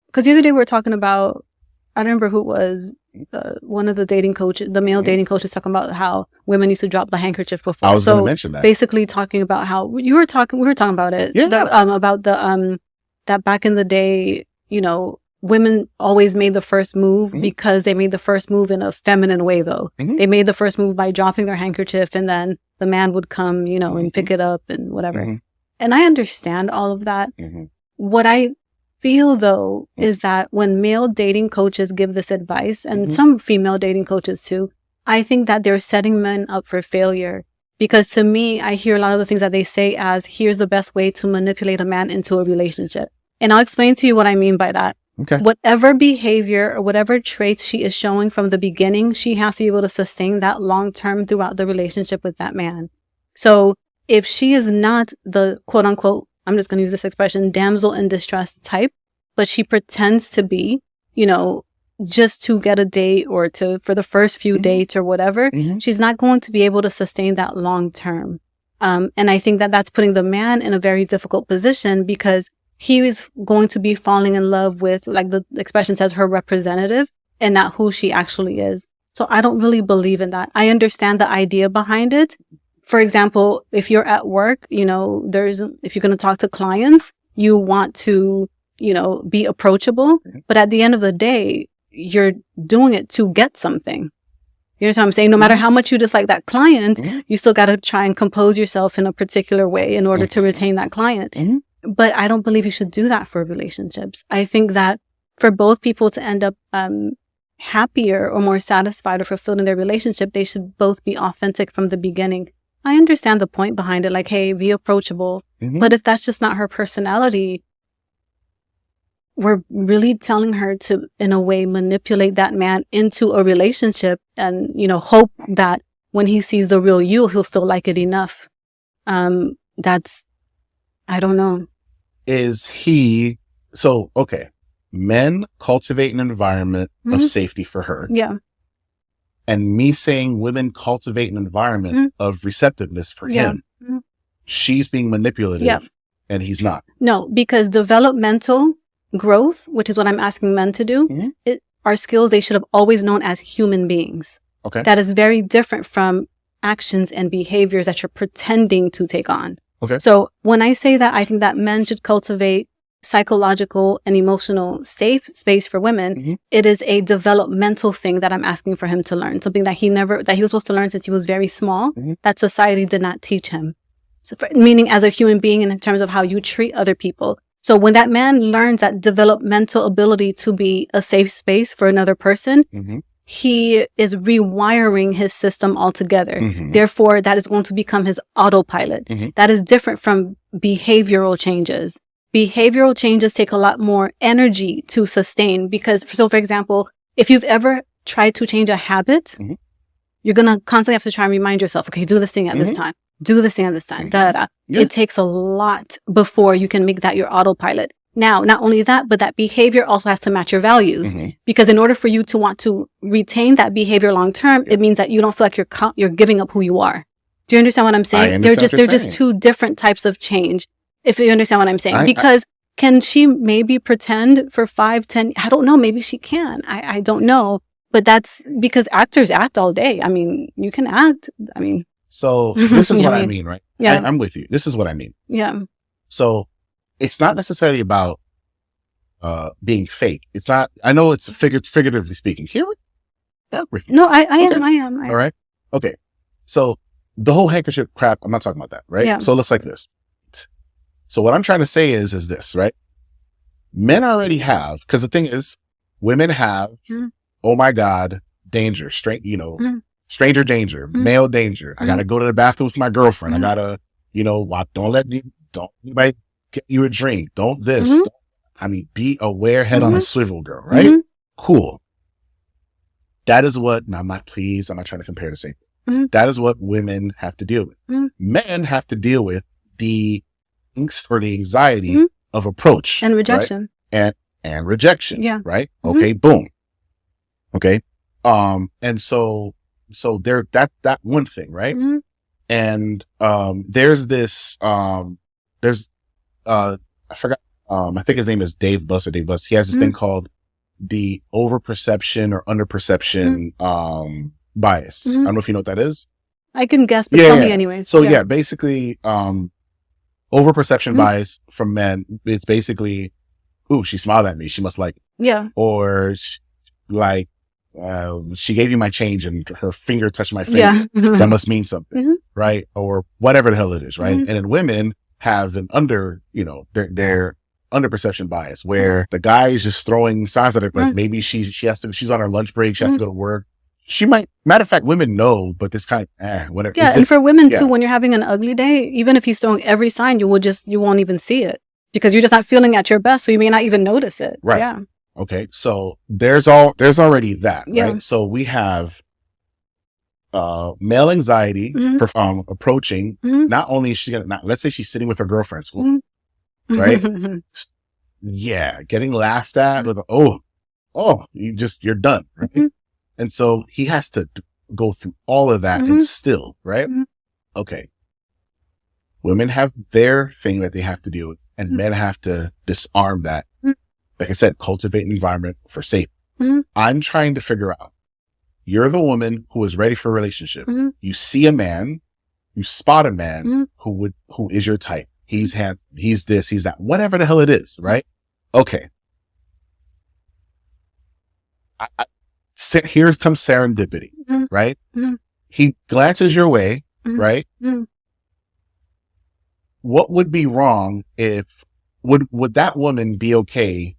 because the other day we were talking about, I don't remember who it was, one of the dating coaches, the male dating coaches, talking about how women used to drop the handkerchief before. I was going to mention that. Basically talking about how we were talking about it. About the that back in the day, women always made the first move because they made the first move in a feminine way, though. They made the first move by dropping their handkerchief, and then the man would come, and pick it up and whatever. And I understand all of that. What I feel, though, is that when male dating coaches give this advice, and some female dating coaches too, I think that they're setting men up for failure. Because to me, I hear a lot of the things that they say as, here's the best way to manipulate a man into a relationship. And I'll explain to you what I mean by that. Okay. Whatever behavior or whatever traits she is showing from the beginning, she has to be able to sustain that long term throughout the relationship with that man. So if she is not the quote unquote, I'm just going to use this expression, damsel in distress type, but she pretends to be, just to get a date or for the first few dates or whatever, she's not going to be able to sustain that long term. And I think that that's putting the man in a very difficult position, because he is going to be falling in love with, like the expression says, her representative and not who she actually is. So I don't really believe in that. I understand the idea behind it. For example, if you're at work, if you're going to talk to clients, you want to, be approachable. But at the end of the day, you're doing it to get something. You know what I'm saying? No matter how much you dislike that client, you still got to try and compose yourself in a particular way in order to retain that client. But I don't believe you should do that for relationships. I think that for both people to end up happier or more satisfied or fulfilled in their relationship, they should both be authentic from the beginning. I understand the point behind it, like, hey, be approachable. But if that's just not her personality, we're really telling her to, in a way, manipulate that man into a relationship and, hope that when he sees the real you, he'll still like it enough. I don't know. Okay. Men cultivate an environment of safety for her. Yeah. And me saying women cultivate an environment of receptiveness for him. She's being manipulative and he's not. No, because developmental growth, which is what I'm asking men to do, are skills they should have always known as human beings. Okay. That is very different from actions and behaviors that you're pretending to take on. Okay. So when I say that, I think that men should cultivate psychological and emotional safe space for women. It is a developmental thing that I'm asking for him to learn, something that he was supposed to learn since he was very small, that society did not teach him. So meaning as a human being and in terms of how you treat other people. So when that man learns that developmental ability to be a safe space for another person, he is rewiring his system altogether. Therefore, that is going to become his autopilot. That is different from behavioral changes. Behavioral changes take a lot more energy to sustain because, so for example, if you've ever tried to change a habit, you're going to constantly have to try and remind yourself, okay, do this thing at this time, do this thing at this time, It takes a lot before you can make that your autopilot. Now, not only that, but that behavior also has to match your values because in order for you to want to retain that behavior long term, it means that you don't feel like you're giving up who you are. Do you understand what I'm saying? They're just two different types of change. If you understand what I'm saying, because can she maybe pretend for 5, 10? I don't know. Maybe she can. I don't know. But that's because actors act all day. I mean, you can act. I mean. So this is what I mean, right? Yeah. I'm with you. This is what I mean. Yeah. So it's not necessarily about being fake. It's not, I know it's figuratively speaking. Here No, I am. All right. Okay. So the whole handkerchief crap, I'm not talking about that, right? Yeah. So it looks like this. So what I'm trying to say is this, right? Men already have, because the thing is, women have, oh my God, danger, stranger danger, male danger. I gotta go to the bathroom with my girlfriend. I gotta, don't anybody get you a drink. Don't this. Be aware, head on a swivel, girl, right? Cool. That is what, now I'm not trying to compare the same thing. That is what women have to deal with. Men have to deal with the angst or the anxiety of approach and rejection, right? and rejection. Yeah. Right. Okay. Boom. Okay. And so there's that one thing, right? And there's this I forgot. I think his name is Dave Buss. He has this thing called the overperception or underperception bias. I don't know if you know what that is. I can guess, but tell me anyways. So basically, overperception bias from men is basically, ooh, she smiled at me. She must like, or she gave you my change and her finger touched my finger. That must mean something, right? Or whatever the hell it is, right? And then women have an their underperception bias where the guy is just throwing signs at her, like maybe she's on her lunch break, she has to go to work. She might, matter of fact, women know, but this kind of, whatever. Yeah, and for women too, when you're having an ugly day, even if he's throwing every sign, you won't even see it because you're just not feeling at your best, so you may not even notice it. Right. Yeah. Okay. So there's already that, right? So we have male anxiety approaching. Not only is she gonna, let's say she's sitting with her girlfriends, right? Getting laughed at with you're done, right? And so he has to go through all of that and still, right? Okay. Women have their thing that they have to deal with, and men have to disarm that. Like I said, cultivate an environment for safety. I'm trying to figure out, you're the woman who is ready for a relationship. You see a man, you spot a man who is your type. He's handsome, he's this, he's that, whatever the hell it is, right? Okay. Here comes serendipity, right? He glances your way, right? What would be wrong if, would that woman be okay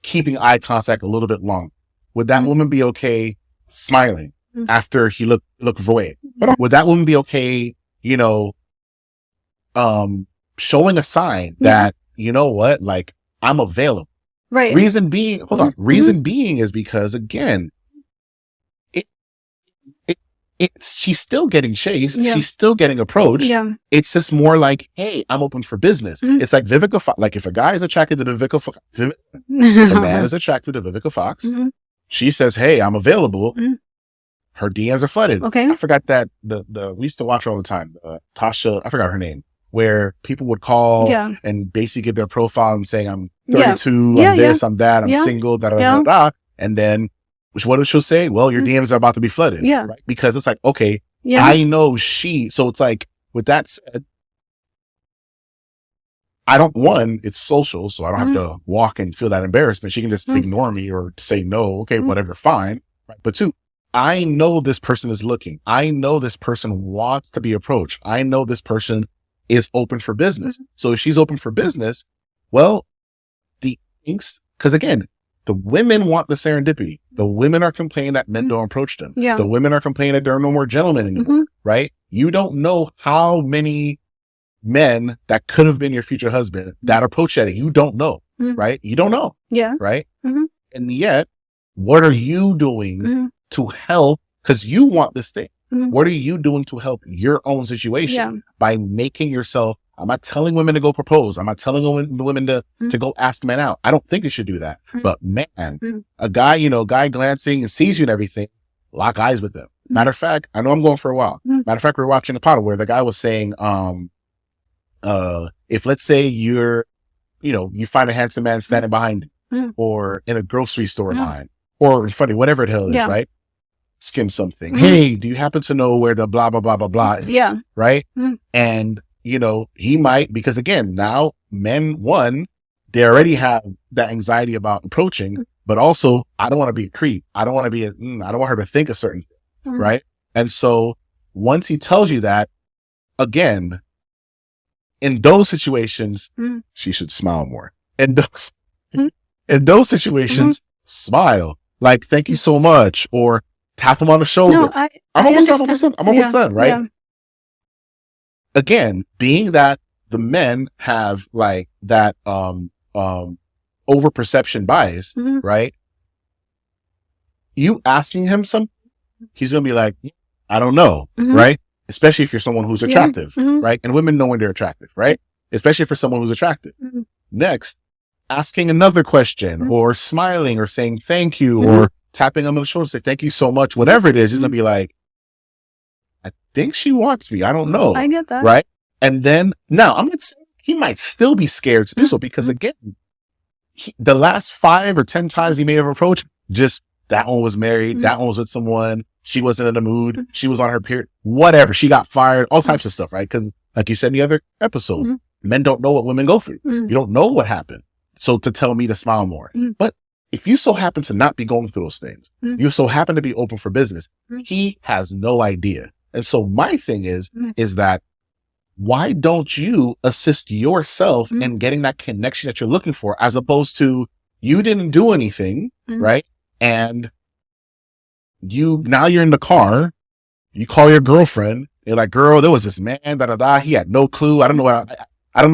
keeping eye contact a little bit long? Would that woman be okay smiling after he looked away? Would that woman be okay, showing a sign that, you know what, like, I'm available? Right. Reason being, reason being is because, again, she's still getting chased. She's still getting approached. Yeah. It's just more like, hey, I'm open for business. It's like Vivica Fox. Like if a guy is attracted to Vivica Fox, if a man is attracted to Vivica Fox, she says, hey, I'm available. Her DMs are flooded. Okay. I forgot that we used to watch her all the time. Tasha, I forgot her name, where people would call and basically give their profile and saying, I'm 32, I'm this, I'm that, I'm single, da. And then, what did she say? Well, your DMs are about to be flooded. Yeah. Right? Because it's like, okay, I know so it's like, with that said, it's social, so I don't have to walk and feel that embarrassment. She can just ignore me or say no. Okay, whatever, fine. Right. But 2, I know this person is looking. I know this person wants to be approached. I know this person is open for business. So if she's open for business, well, because again, the women want the serendipity. The women are complaining that men don't approach them. Yeah. The women are complaining that there are no more gentlemen anymore, right? You don't know how many men that could have been your future husband that approach that. You don't know, right? You don't know. Yeah. Right. And yet, what are you doing to help? Because you want this thing. What are you doing to help your own situation by making yourself? I'm not telling women to go propose. I'm not telling women to go ask men out. I don't think they should do that. But man, a guy glancing and sees you and everything, lock eyes with them. Matter of fact, I know I'm going for a while. Matter of fact, we were watching a pod where the guy was saying, if let's say you find a handsome man standing behind you or in a grocery store line or in front of you, whatever the hell it is, right? Skim something. Hey, do you happen to know where the blah, blah, blah, blah, blah is? Yeah. Right. And, he might, because again, now men, they already have that anxiety about approaching, but also I don't want to be a creep. I don't want to be I don't want her to think a certain thing. Right. And so once he tells you that, again, in those situations, she should smile more. In those situations, smile. Like, thank you so much. Or tap him on the shoover. No, I'm almost done, right? Yeah. Again, being that the men have like that over perception bias, right? You asking him something, he's gonna be like, I don't know, right? Especially if you're someone who's attractive, right? And women know when they're attractive, right? Especially for someone who's attractive. Next, asking another question or smiling or saying thank you or tapping him on the shoulder, say thank you so much, whatever it is, he's gonna be like, I think she wants me. I don't know. I get that. Right? And then, now, I'm not saying he might still be scared to do so because, again, the last 5 or 10 times he may have approached, just that one was married, that one was with someone, she wasn't in the mood, she was on her period, whatever, she got fired, all types of stuff, right? Because, like you said in the other episode, men don't know what women go through. You don't know what happened. So to tell me to smile more. But if you so happen to not be going through those things, you so happen to be open for business, he has no idea. And so my thing is that why don't you assist yourself in getting that connection that you're looking for, as opposed to you didn't do anything, right? And now you're in the car, you call your girlfriend, you're like, girl, there was this man, he had no clue. I don't know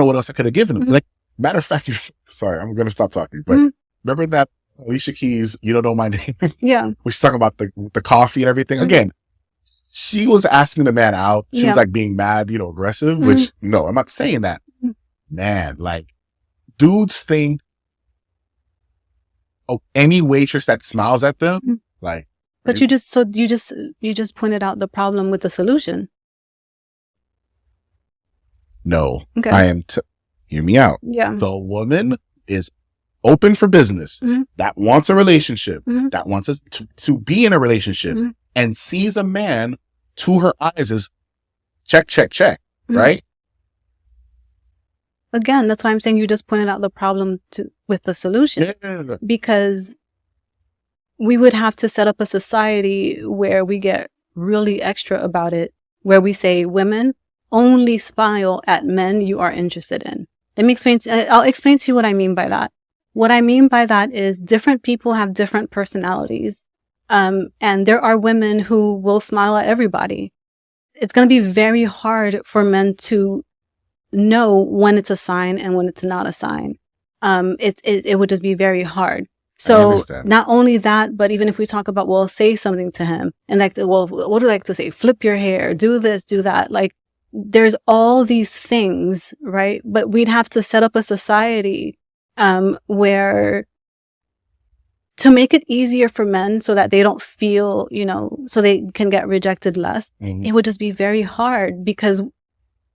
what else I could have given him. Like, matter of fact, sorry, I'm going to stop talking, but remember that Alicia Keys, You Don't Know My Name? Yeah. We was talking about the coffee and everything. Again, she was asking the man out. She was like being mad, aggressive, which no, I'm not saying that. Man, like, dudes think, any waitress that smiles at them, like. But you just pointed out the problem with the solution. No, okay. I am, hear me out. Yeah. The woman is open for business, that wants a relationship, that wants us to be in a relationship, and sees a man to her eyes as check, check, check, right? Again, that's why I'm saying you just pointed out the problem with the solution. Yeah. Because we would have to set up a society where we get really extra about it, where we say, women, only smile at men you are interested in. I'll explain to you what I mean by that. What I mean by that is different people have different personalities. And there are women who will smile at everybody. It's going to be very hard for men to know when it's a sign and when it's not a sign. It would just be very hard. So not only that, but even if we talk about, say something to him and what do I like to say? Flip your hair, do this, do that. Like, there's all these things, right? But we'd have to set up a society, where to make it easier for men so that they don't feel, so they can get rejected less. It would just be very hard because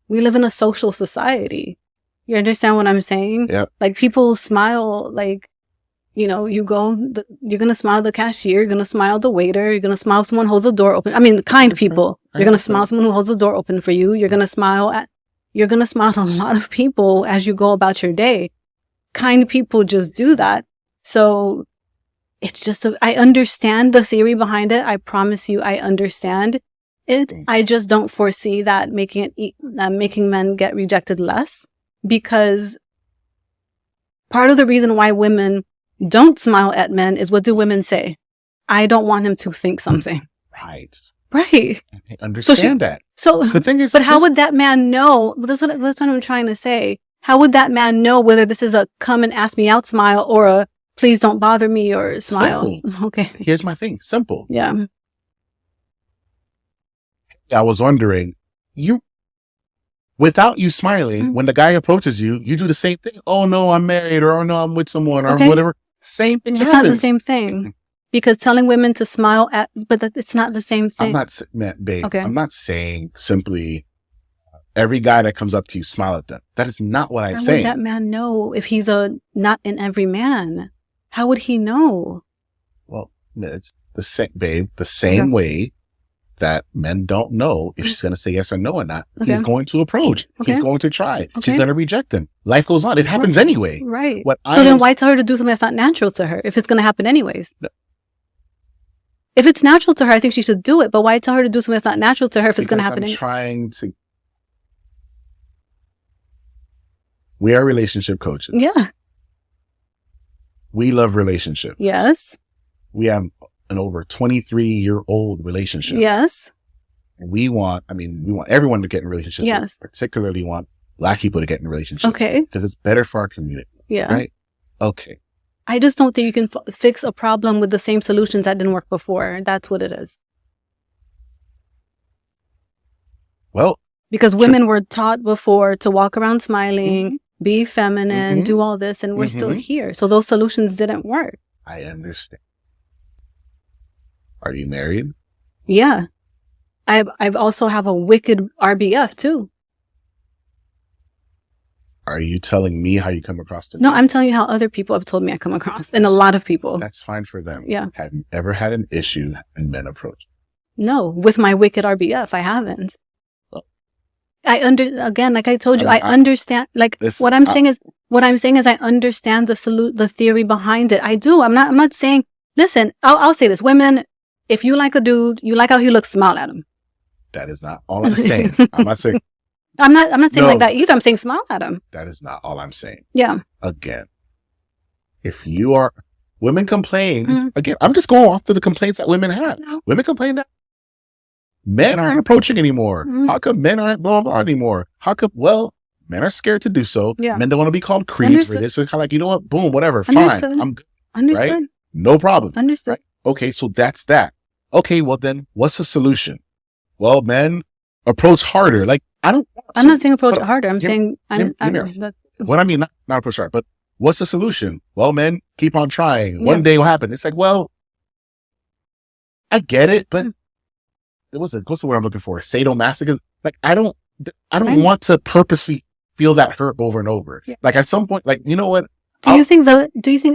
we live in a social society. You understand what I'm saying? Yeah. Like, people smile, like, you're going to smile the cashier, you're going to smile the waiter, you're going to smile someone who holds the door open. I mean, kind people. You're going to smile someone who holds the door open for you. You're going to smile at, You're going to smile at a lot of people as you go about your day. Kind people just do that. So it's just, I understand the theory behind it. I promise you, I understand it. I just don't foresee that making men get rejected less, because part of the reason why women don't smile at men is, what do women say? I don't want him to think something. Right. Right. I understand that. So the thing is, but how would that man know? That's what I'm trying to say. How would that man know whether this is a come and ask me out smile or a please don't bother me or smile? Simple. Okay. Here's my thing. Simple. Yeah. I was wondering, without you smiling, when the guy approaches you, you do the same thing. Oh no, I'm married, or oh no, I'm with someone, or whatever. Same thing happens. It's not the same thing. Because telling women to smile but it's not the same thing. I'm not saying simply every guy that comes up to you, smile at them. That is not what I'm saying. How would that man know if he's not in every man? How would he know? Well, it's the same, babe, the same way that men don't know if she's going to say yes or no or not. He's going to approach. He's going to try. She's going to reject him. Life goes on. It happens anyway. Right. Then why tell her to do something that's not natural to her if it's going to happen anyways? No. If it's natural to her, I think she should do it. But why tell her to do something that's not natural to her if it's going to happen? We are relationship coaches. Yeah. We love relationships. Yes. We have an over 23-year-old relationship. Yes. And we want everyone to get in relationships. Yes. We particularly want Black people to get in relationships. Okay. Because it's better for our community. Yeah. Right? Okay. I just don't think you can fix a problem with the same solutions that didn't work before. That's what it is. Well, because women were taught before to walk around smiling, be feminine, do all this, and we're still here. So those solutions didn't work. I understand. Are you married? Yeah. I've also have a wicked RBF too. Are you telling me how you come across to me? No, I'm telling you how other people have told me I come across, and a lot of people. That's fine for them. Yeah. Have you ever had an issue and men approach? No, with my wicked RBF, I haven't. Well, again, like I told you, I understand. Like what I'm saying is I understand the theory behind it. I do. I'm not saying. Listen, I'll say this: women, if you like a dude, you like how he looks, smile at him. That is not all I'm saying. I'm not saying. I'm not saying like that either. I'm saying smile at him. That is not all I'm saying. Yeah. Again, if you are, women complain. Again, I'm just going off to the complaints that women have. No. Women complain that men aren't approaching anymore. How come men aren't blah, blah, blah anymore? How come, well, men are scared to do so. Yeah. Men don't want to be called creeps or this. So it's kind of like, you know what? Boom, whatever. Understood. Fine. I'm good. Understood. Right? No problem. Understood. Right? Okay. So that's that. Okay. Well then what's the solution? Well, men approach harder. Like I'm not saying approach harder. I'm saying what I mean, not approach harder, but what's the solution? Well, men keep on trying. One day will happen. It's like, well, I get it, but what's the word I'm looking for? Sadomasochism. Like I don't want to purposely feel that hurt over and over. Yeah. Like at some point, like, you know what? Do you think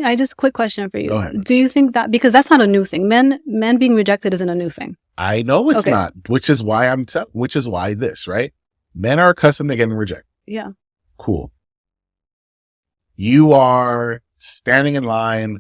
I just quick question for you. Go ahead. Do you think that, because that's not a new thing. Men being rejected isn't a new thing. I know it's not, which is why this, right? Men are accustomed to getting rejected. Yeah. Cool. You are standing in line,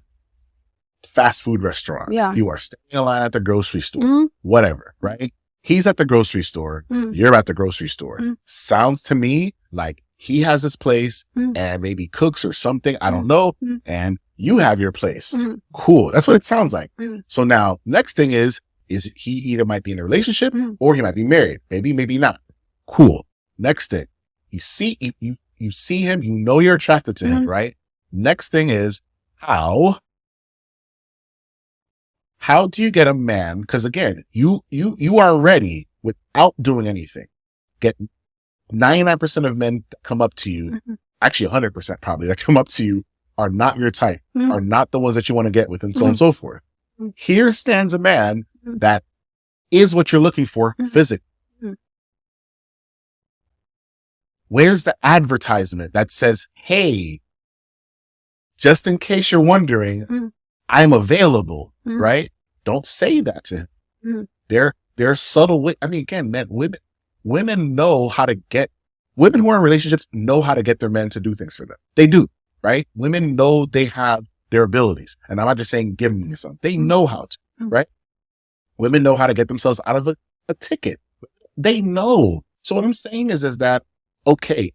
fast food restaurant. Yeah. You are standing in line at the grocery store, whatever, right? He's at the grocery store. You're at the grocery store. Sounds to me like he has his place and maybe cooks or something. I don't know. And you have your place. Cool. That's what it sounds like. So now next thing is he either might be in a relationship or he might be married. Maybe not. Cool. Next thing, you see him, you know you're attracted to him, right? Next thing is how do you get a man? Because again, you are ready without doing anything. Get 99% of men that come up to you, actually 100% probably that come up to you are not your type, are not the ones that you want to get with, and so on and so forth. Here stands a man that is what you're looking for physically. Where's the advertisement that says, hey, just in case you're wondering, I'm available, right? Don't say that to him. There are subtle ways. I mean, again, women know how to get women who are in relationships know how to get their men to do things for them. They do, right? Women know they have their abilities. And I'm not just saying give me something. They know how to, right? Women know how to get themselves out of a ticket. They know. So what I'm saying is that, okay,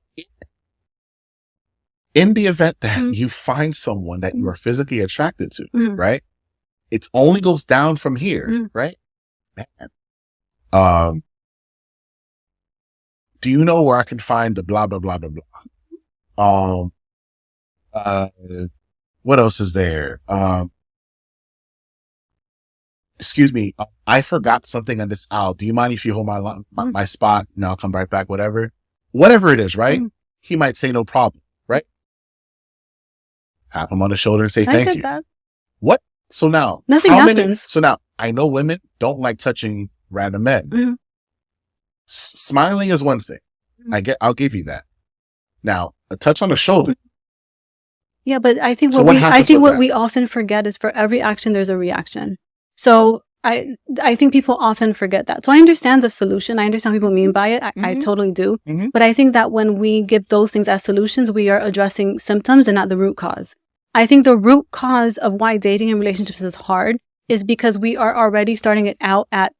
in the event that you find someone that you are physically attracted to, right? It only goes down from here, right? Man. Do you know where I can find the blah, blah, blah, blah, blah? What else is there? Excuse me. I forgot something on this aisle. Do you mind if you hold my spot? And I'll come right back, whatever it is, right? He might say no problem, right? Tap him on the shoulder and say, thank you. That. What? So now, nothing happens. So now I know women don't like touching random men. Smiling is one thing. I'll give you that. Now, a touch on the shoulder. Yeah, but I think what we often forget is for every action, there's a reaction. So I think people often forget that. So I understand the solution. I understand what people mean by it. I totally do. But I think that when we give those things as solutions, we are addressing symptoms and not the root cause. I think the root cause of why dating and relationships is hard is because we are already starting it out at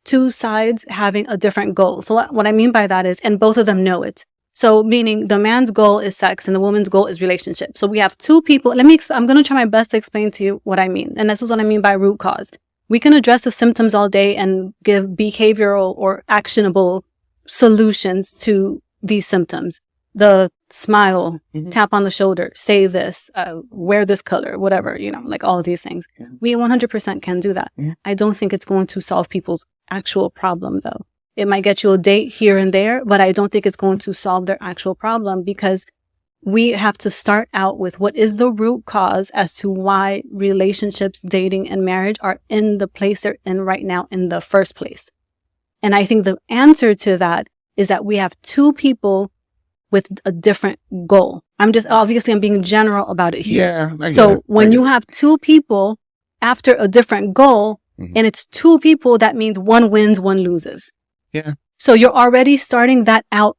two sides having a different goal. So what I mean by that is, and both of them know it. So meaning the man's goal is sex and the woman's goal is relationship. So we have two people. I'm going to try my best to explain to you what I mean. And this is what I mean by root cause. We can address the symptoms all day and give behavioral or actionable solutions to these symptoms. The smile, tap on the shoulder, say this, wear this color, whatever, like all of these things. We 100% can do that. I don't think it's going to solve people's actual problem though. It might get you a date here and there, but I don't think it's going to solve their actual problem because we have to start out with what is the root cause as to why relationships, dating, and marriage are in the place they're in right now in the first place. And I think the answer to that is that we have two people with a different goal. I'm being general about it here. Yeah. So when you have two people after a different goal and it's two people, that means one wins, one loses. Yeah. So you're already starting that out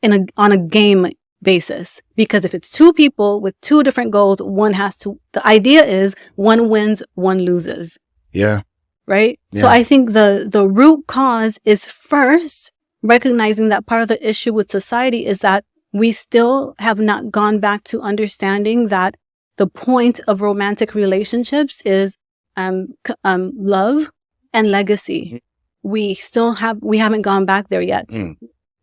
on a game basis, because if it's two people with two different goals, the idea is one wins, one loses. Yeah. Right? Yeah. So I think the root cause is first recognizing that part of the issue with society is that we still have not gone back to understanding that the point of romantic relationships is love and legacy. We haven't gone back there yet.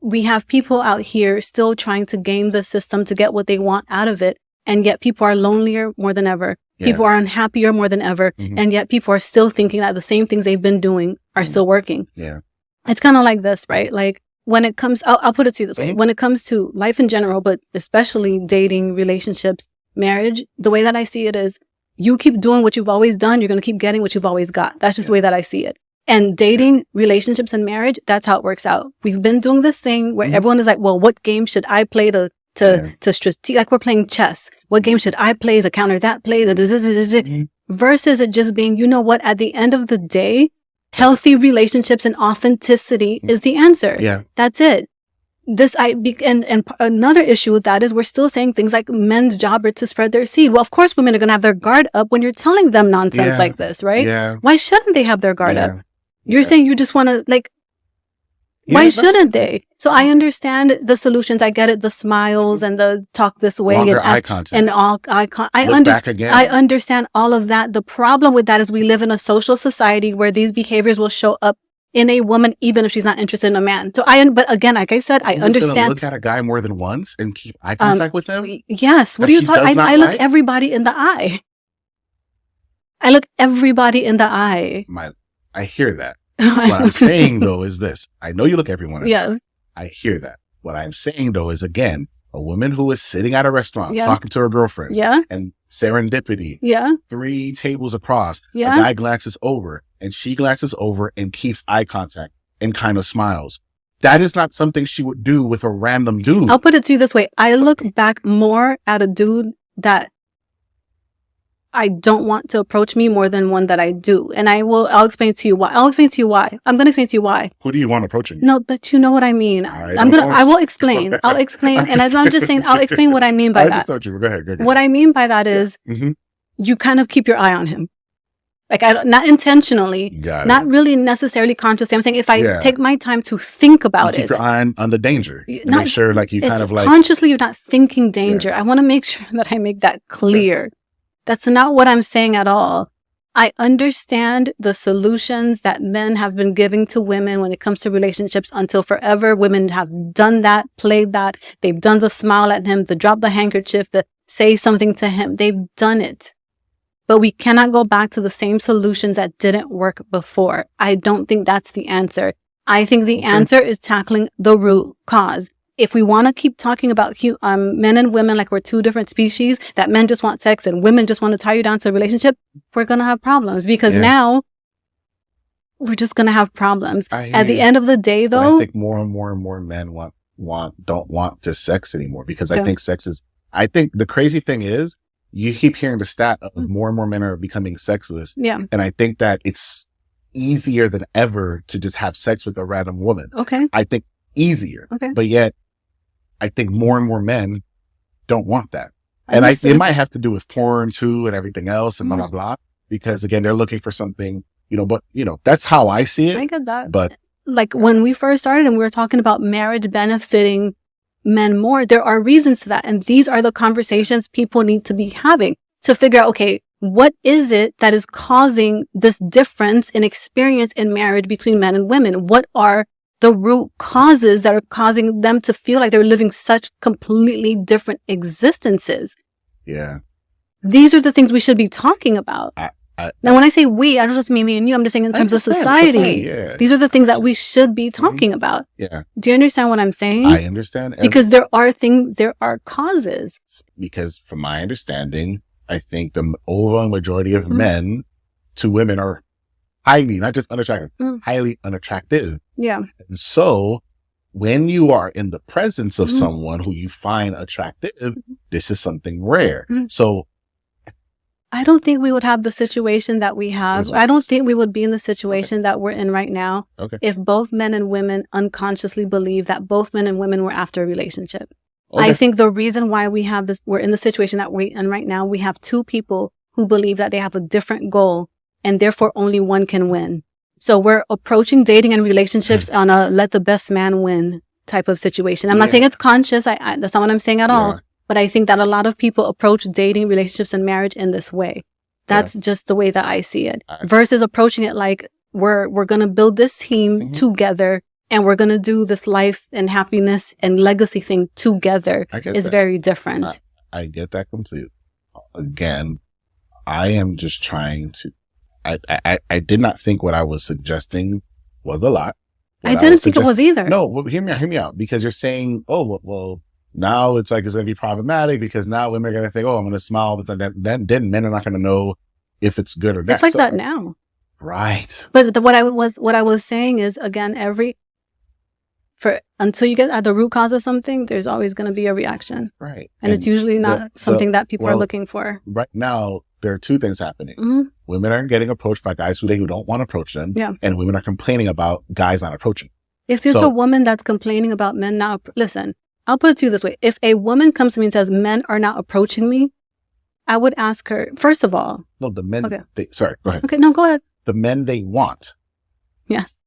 We have people out here still trying to game the system to get what they want out of it. And yet people are lonelier more than ever. Yeah. People are unhappier more than ever. And yet people are still thinking that the same things they've been doing are still working. Yeah. It's kind of like this, right? Like when it comes, I'll put it to you this way. When it comes to life in general, but especially dating, relationships, marriage, the way that I see it is you keep doing what you've always done. You're going to keep getting what you've always got. That's just the way that I see it. And dating, relationships, and marriage, that's how it works out. We've been doing this thing where everyone is like, well, what game should I play to like we're playing chess. What game should I play to counter that play? Versus it just being, you know what, at the end of the day, healthy relationships and authenticity is the answer. Yeah. That's it. And another issue with that is we're still saying things like men's job are to spread their seed. Well, of course, women are going to have their guard up when you're telling them nonsense like this, right? Yeah. Why shouldn't they have their guard up? You're saying you just want to why shouldn't they? So I understand the solutions. I get it. The smiles and the talk this way and eye contact and all eye contact. I understand all of that. The problem with that is we live in a social society where these behaviors will show up in a woman, even if she's not interested in a man. So but again, like I said, I understand. Look at a guy more than once and keep eye contact with him? Yes. What are you talking? I look everybody in the eye. I look everybody in the eye. I hear that. What I'm saying though is this. I know you look everyone in the eye. I hear that. What I'm saying though is, again, a woman who is sitting at a restaurant talking to her girlfriend and serendipity 3 tables across, a guy glances over and she glances over and keeps eye contact and kind of smiles. That is not something she would do with a random dude. I'll put it to you this way. I look back more at a dude that I don't want to approach me more than one that I do. And I'll explain to you why. I'm going to explain to you why. Who do you want approaching? No, but you know what I mean. I will explain. I'll explain. And as I'm just saying, I'll explain what I mean by that. Go ahead. What I mean by that is you kind of keep your eye on him. Like not intentionally, not really necessarily consciously. I'm saying if I take my time to think about keep your eye on the danger. Make sure like you kind of like consciously you're not thinking danger. I want to make sure that I make that clear. That's not what I'm saying at all. I understand the solutions that men have been giving to women when it comes to relationships until forever. Women have done that, played that. They've done the smile at him, the drop the handkerchief, the say something to him. They've done it. But we cannot go back to the same solutions that didn't work before. I don't think that's the answer. I think the answer is tackling the root cause. If we want to keep talking about men and women like we're two different species, that men just want sex and women just want to tie you down to a relationship, we're going to have problems because now we're just going to have problems. At the end of the day, though, I think more and more men don't want just sex anymore because I think I think the crazy thing is you keep hearing the stat of more and more men are becoming sexless. Yeah. And I think that it's easier than ever to just have sex with a random woman. Okay. I think easier. Okay. But yet I think more and more men don't want that. And it might have to do with porn too and everything else and blah, blah, blah. Because again, they're looking for something, but that's how I see it. I get that. But like when we first started and we were talking about marriage benefiting men more, there are reasons to that. And these are the conversations people need to be having to figure out, okay, what is it that is causing this difference in experience in marriage between men and women? What are the root causes that are causing them to feel like they're living such completely different existences? Yeah. These are the things we should be talking about. Now, when I say we, I don't just mean me and you. I'm just saying in terms of society. These are the things that we should be talking about. Yeah. Do you understand what I'm saying? I understand. Because there are causes. Because from my understanding, I think the overwhelming majority of men to women are highly, not just unattractive, highly unattractive. Yeah. And so when you are in the presence of someone who you find attractive, this is something rare. So I don't think we would have the situation that we have. I don't think we would be in the situation that we're in right now if both men and women unconsciously believe that both men and women were after a relationship. I think the reason why we're in the situation that we're in right now, we have two people who believe that they have a different goal and therefore only one can win. So we're approaching dating and relationships on a let the best man win type of situation. I'm not saying it's conscious. That's not what I'm saying at all. But I think that a lot of people approach dating, relationships, and marriage in this way. That's just the way that I see it. Versus approaching it like we're going to build this team together and we're going to do this life and happiness and legacy thing together is very different. I get that completely. Again, I am just trying to, I did not think what I was suggesting was a lot. I didn't think it was either. No, well, hear me out because you're saying, well, now it's like it's going to be problematic because now women are going to think, I'm going to smile. But then men are not going to know if it's good or not. It's like that now. Right. But what I was saying is, again, until you get at the root cause of something, there's always going to be a reaction. Right. And it's usually not something that people are looking for. Right now, there are two things happening. Women are getting approached by guys who don't want to approach them. Yeah. And women are complaining about guys not approaching. If it's a woman that's complaining about men not, listen, I'll put it to you this way. If a woman comes to me and says, men are not approaching me, I would ask her, first of all. No, the men. Okay. Sorry, go ahead. Okay, no, go ahead. The men they want. Yes.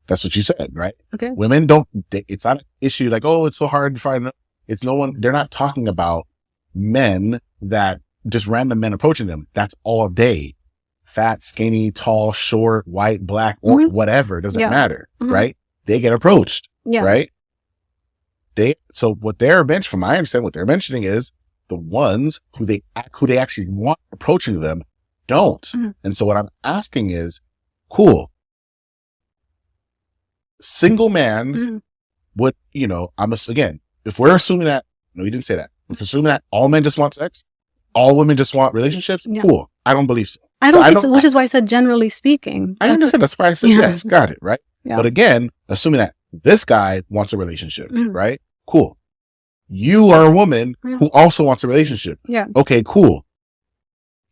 That's what you said, right? Okay. Women it's not an issue like, it's so hard to find. They're not talking about men that just random men approaching them. That's all day. Fat, skinny, tall, short, white, black, or whatever. Doesn't matter, right? They get approached, right? So what from my understanding, what they're mentioning is the ones who they actually want approaching them don't. And so what I'm asking is, cool. Single man would, again, if we're assuming that, no, you didn't say that. If we're assuming that all men just want sex, all women just want relationships, cool. I don't believe so. I don't think so, which is why I said generally speaking. I understand. That's why I said yes, got it, right? Yeah. But again, assuming that this guy wants a relationship, right? Cool. You are a woman who also wants a relationship. Yeah. Okay, cool.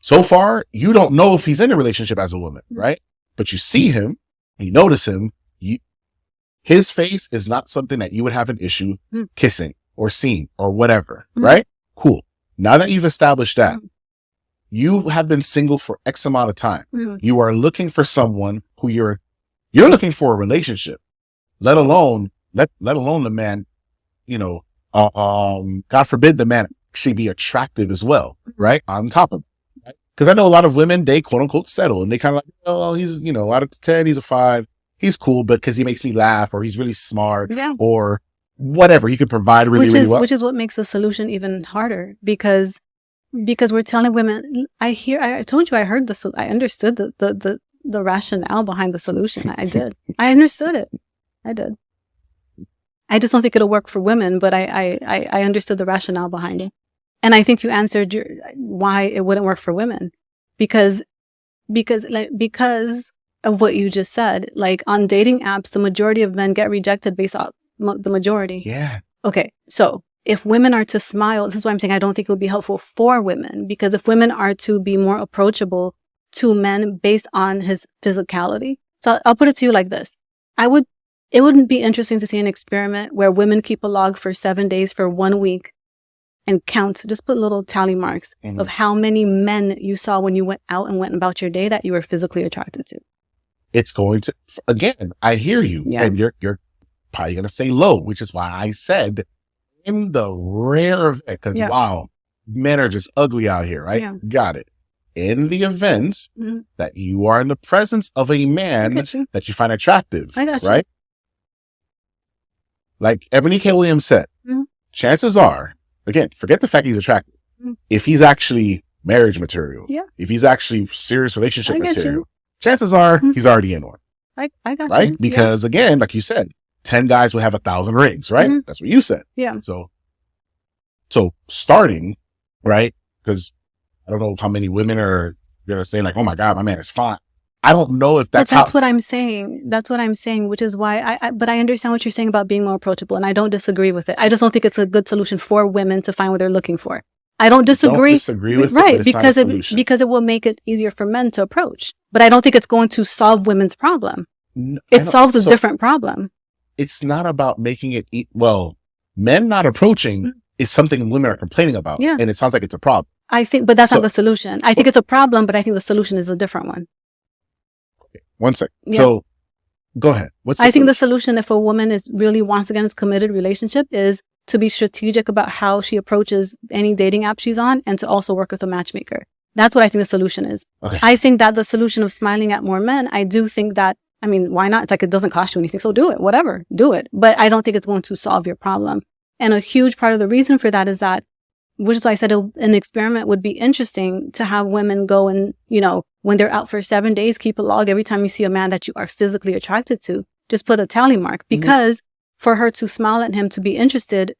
So far, you don't know if he's in a relationship as a woman, right? But you see him, you notice him, his face is not something that you would have an issue kissing or seeing or whatever, right? Cool. Now that you've established that, you have been single for X amount of time. You are looking for someone who you're looking for a relationship, let alone the man, God forbid the man actually be attractive as well, right? On top of it. Because I know a lot of women, they quote unquote settle and they kind of like, oh, he's, out of 10, he's a 5. He's cool, but because he makes me laugh or he's really smart or whatever. He can provide really well. Which is what makes the solution even harder because we're telling women, I told you, I understood the rationale behind the solution. I did. I understood it. I did. I just don't think it'll work for women, but I understood the rationale behind it. And I think you answered why it wouldn't work for women because of what you just said. Like on dating apps, the majority of men get rejected based off the majority. Yeah. Okay. So if women are to smile, this is why I'm saying I don't think it would be helpful for women, because if women are to be more approachable to men based on his physicality. So I'll put it to you like this. It wouldn't be interesting to see an experiment where women keep a log for 7 days for 1 week and count, just put little tally marks of how many men you saw when you went out and went about your day that you were physically attracted to. It's going to, again, I hear you. Yeah. And you're probably going to say low, which is why I said in the rare event, because wow, men are just ugly out here, right? Yeah. Got it. In the event that you are in the presence of a man that you find attractive, I got you. Right? Like Ebony K. Williams said, chances are, again, forget the fact he's attractive. If he's actually marriage material, if he's actually serious relationship material, chances are he's already in one. I got right? you. Because again, like you said, 10 guys will have 1,000 rings, right? That's what you said. Yeah. So starting, right? Because I don't know how many women are going to say like, oh my God, my man is fine. I don't know if that's what I'm saying. That's what I'm saying, which is why but I understand what you're saying about being more approachable, and I don't disagree with it. I just don't think it's a good solution for women to find what they're looking for. I don't disagree. Don't disagree with right, it, because it will make it easier for men to approach. But I don't think it's going to solve women's problem. It solves a different problem. It's not about making it men not approaching is something women are complaining about. Yeah. And it sounds like it's a problem. I think, but that's not the solution. I think it's a problem, but I think the solution is a different one. Okay, 1 sec. Yeah. So go ahead. I think the solution, if a woman really wants to get into a committed relationship, is to be strategic about how she approaches any dating app she's on and to also work with a matchmaker. That's what I think the solution is. Okay. I think that the solution of smiling at more men, I do think that, I mean, why not? It's like, it doesn't cost you anything. So do it, whatever, do it. But I don't think it's going to solve your problem. And a huge part of the reason for that is that, which is why I said an experiment would be interesting to have women go and, when they're out for 7 days, keep a log every time you see a man that you are physically attracted to. Just put a tally mark, because for her to smile at him, to be interested,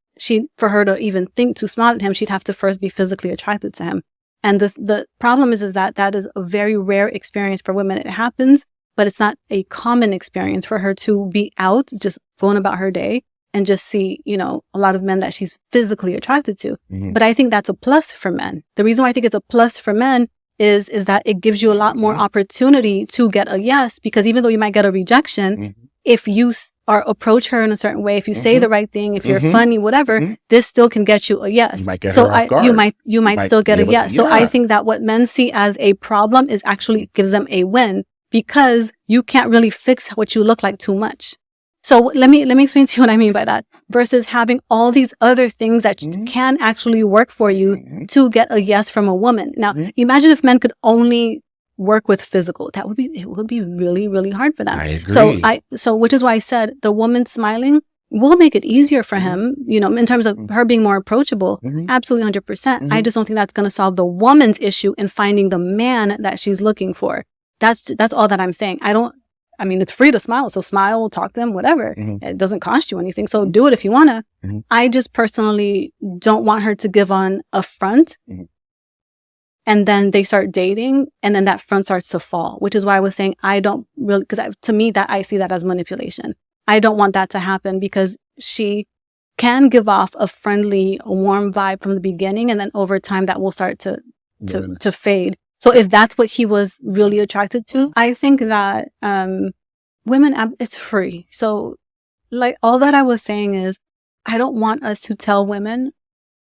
for her to even think to smile at him, she'd have to first be physically attracted to him. And the problem is that is a very rare experience for women. It happens, but it's not a common experience for her to be out, just going about her day and just see, a lot of men that she's physically attracted to. But I think that's a plus for men. The reason why I think it's a plus for men is that it gives you a lot more opportunity to get a yes, because even though you might get a rejection, if you approach her in a certain way, if you say the right thing, if you're funny, whatever, this still can get you a yes. You might get her off guard. You might still get a yes. So I think that what men see as a problem is actually gives them a win, because you can't really fix what you look like too much. So let me explain to you what I mean by that, versus having all these other things that can actually work for you to get a yes from a woman. Now, imagine if men could only work with physical. It would be really, really hard for them. I agree. So which is why I said the woman smiling will make it easier for him, in terms of her being more approachable. Absolutely 100%. I just don't think that's going to solve the woman's issue in finding the man that she's looking for. That's all that I'm saying. It's free to smile. So smile, talk to them, whatever. It doesn't cost you anything. So do it if you want to. I just personally don't want her to give on a front. And then they start dating, and then that front starts to fall, which is why I was saying I don't really, because to me that I see that as manipulation. I don't want that to happen, because she can give off a friendly, warm vibe from the beginning, and then over time that will start to fade. So if that's what he was really attracted to, I think that, women, it's free. So like all that I was saying is, I don't want us to tell women,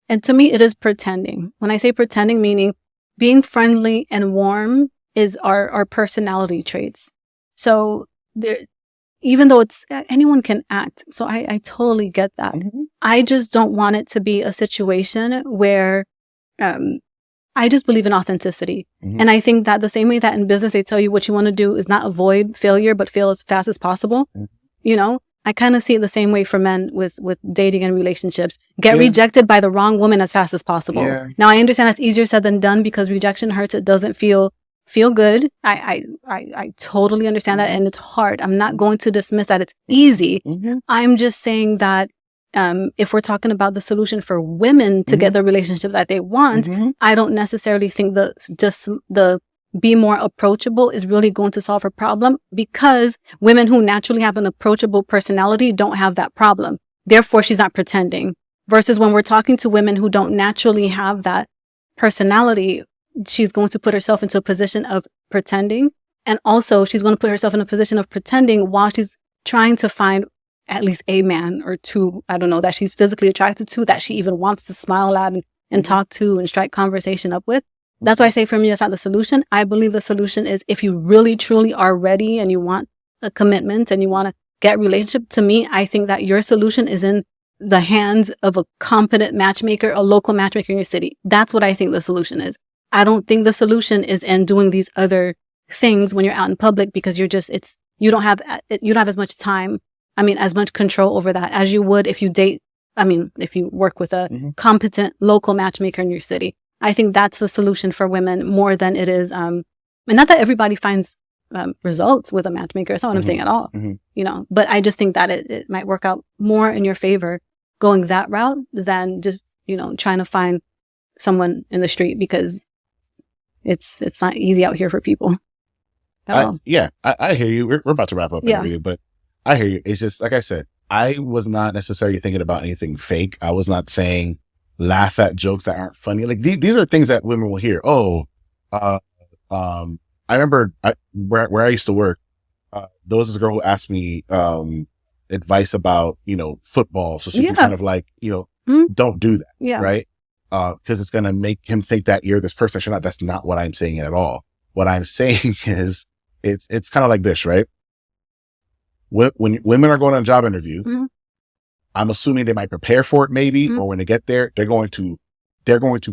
and to me, it is pretending. When I say pretending, meaning being friendly and warm is our personality traits. So there, even though it's, anyone can act. So I totally get that. Mm-hmm. I just don't want it to be a situation where, I just believe in authenticity. Mm-hmm. And I think that the same way that in business, they tell you what you want to do is not avoid failure, but fail as fast as possible. Mm-hmm. You know, I kind of see it the same way for men with dating and relationships. Get rejected by the wrong woman as fast as possible. Yeah. Now I understand that's easier said than done because rejection hurts. It doesn't feel good. I totally understand that. And it's hard. I'm not going to dismiss that it's easy. Mm-hmm. I'm just saying that, if we're talking about the solution for women to get the relationship that they want, I don't necessarily think the be more approachable is really going to solve her problem, because women who naturally have an approachable personality don't have that problem. Therefore, she's not pretending. Versus when we're talking to women who don't naturally have that personality, she's going to put herself into a position of pretending. And also she's going to put herself in a position of pretending while she's trying to find at least a man or two, I don't know, that she's physically attracted to, that she even wants to smile at and talk to and strike conversation up with. That's why I say for me, that's not the solution. I believe the solution is if you really, truly are ready and you want a commitment and you want to get a relationship, to me, I think that your solution is in the hands of a competent matchmaker, a local matchmaker in your city. That's what I think the solution is. I don't think the solution is in doing these other things when you're out in public, because you don't have as much time. I mean, as much control over that as you would if you if you work with a competent local matchmaker in your city. I think that's the solution for women more than it is, and not that everybody finds results with a matchmaker. That's not what I'm saying at all, you know, but I just think that it might work out more in your favor going that route than just, you know, trying to find someone in the street, because it's not easy out here for people. I hear you. We're about to wrap up, but I hear you. It's just, like I said, I was not necessarily thinking about anything fake. I was not saying laugh at jokes that aren't funny. Like these are things that women will hear. I remember where I used to work, there was this girl who asked me, advice about, you know, football. So she can kind of like, you know, don't do that. Yeah. Right. Cause it's going to make him think that you're this person that you're not. That's not what I'm saying at all. What I'm saying is it's kind of like this, right? When women are going on a job interview, I'm assuming they might prepare for it maybe, or when they get there, they're going to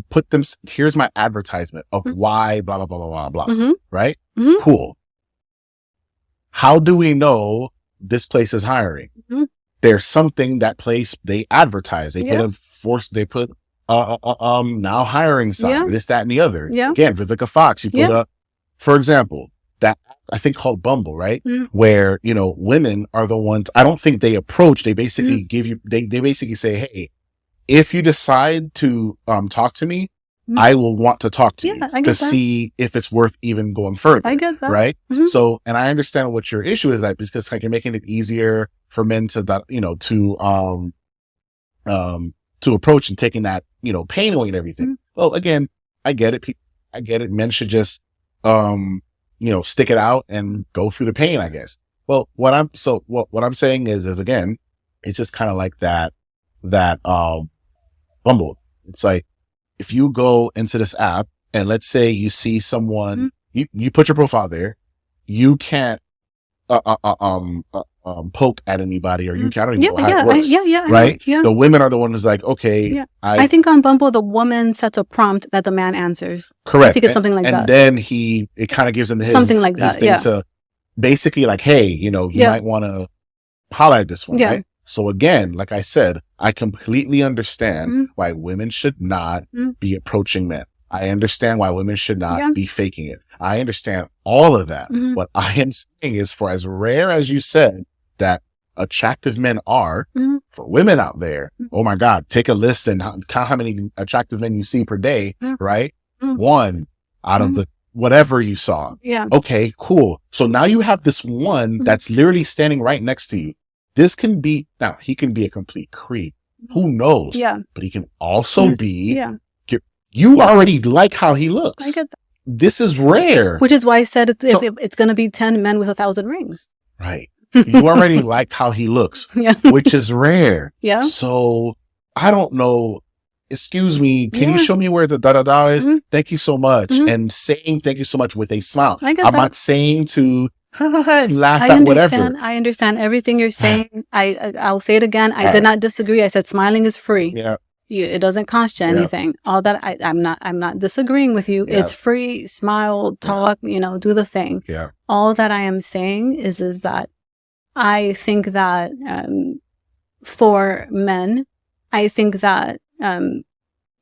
put them, here's my advertisement of why, blah, blah, blah, blah, blah, blah. Right? Cool. How do we know this place is hiring? There's something that place they advertise. They put now hiring sign, this, that, and the other. Again, Vivica Fox, you put up, for example, that I think called Bumble, right? Where, you know, women are the ones, I don't think they approach, they basically give you, they basically say, hey, if you decide to talk to me, I will want to talk to you to see if it's worth even going further. I get that. Right? So, and I understand what your issue is, like, because like you're making it easier for men to, you know, to approach and taking that, you know, pain away and everything. Well, again, I get it. I get it. Men should just, you know, stick it out and go through the pain, I guess. Well, what I'm saying is again, it's just kind of like that Bumble. It's like, if you go into this app and let's say you see someone, you put your profile there, you can't, poke at anybody, or you can't, I don't even know how it works. Right? The women are the ones like, okay. I think on Bumble, the woman sets a prompt that the man answers. Correct. I think it's something like that. And then it kind of gives him something like that. Thing to basically like, hey, you know, you might want to highlight this one. Right? So again, like I said, I completely understand why women should not be approaching men. I understand why women should not be faking it. I understand all of that. What I am saying is, for as rare as you said that attractive men are, for women out there, oh my God, take a list and count how many attractive men you see per day, right? One out of the whatever you saw. Okay, cool. So now you have this one that's literally standing right next to you. This can be, now he can be a complete creep. Who knows? But he can also be, you already like how he looks. I get that. this is rare. Which is why I said it's going to be 10 men with 1,000 rings. Right. You already like how he looks, which is rare. Yeah. So I don't know. Excuse me. Can you show me where the da-da-da is? Thank you so much. And saying thank you so much with a smile. I'm not saying to laugh at whatever. I understand everything you're saying. I'll say it again. I did not disagree. I said smiling is free. Yeah. It doesn't cost you anything. All that I'm not disagreeing with you. It's free. Smile, talk, do the thing. Yeah. All that I am saying is that I think that for men, I think that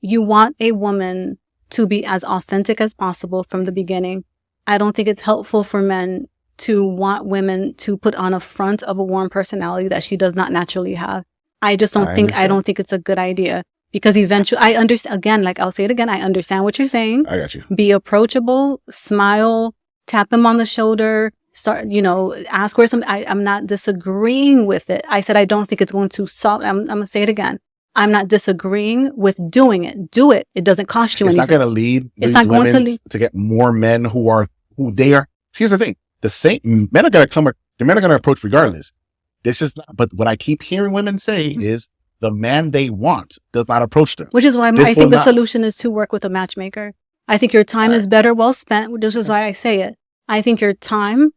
you want a woman to be as authentic as possible from the beginning. I don't think it's helpful for men to want women to put on a front of a warm personality that she does not naturally have. I just don't I don't think it's a good idea, because eventually I understand, again, like I'll say it again, I understand what you're saying. I got you. Be approachable, smile, tap him on the shoulder, start, ask where I'm not disagreeing with it. I said, I don't think it's going to solve, I'm going to say it again. I'm not disagreeing with doing it. Do it. It doesn't cost you anything. It's not going to lead women to get more men who they are. Here's the thing. The same men are going to approach regardless. This is not, but what I keep hearing women say is the man they want does not approach them. Which is why I think the solution is to work with a matchmaker. I think your time is better well spent, which is why I say it. I think your time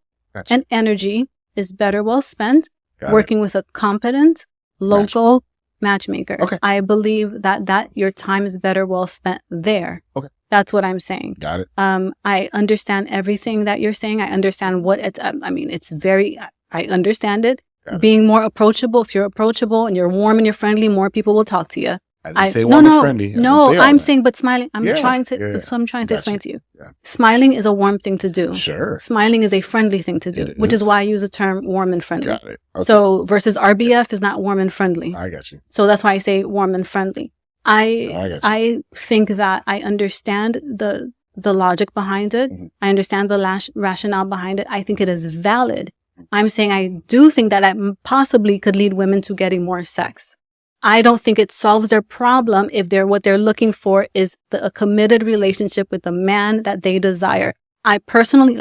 and energy is better well spent working with a competent local matchmaker. Okay. I believe that your time is better well spent there. Okay. That's what I'm saying. Got it. I understand everything that you're saying. I understand what it's, I understand it. Being more approachable. If you're approachable and you're warm and you're friendly, more people will talk to you. I didn't say warm and friendly. I'm saying, but smiling, that's what I'm trying to explain to you. Yeah. Smiling is a warm thing to do. Sure. Smiling is a friendly thing to do, which is why I use the term warm and friendly. Got it. Okay. So versus RBF is not warm and friendly. I got you. So that's why I say warm and friendly. I think that I understand the logic behind it. Mm-hmm. I understand the rationale behind it. I think it is valid. I'm saying I do think that possibly could lead women to getting more sex. I don't think it solves their problem if what they're looking for is a committed relationship with the man that they desire. I personally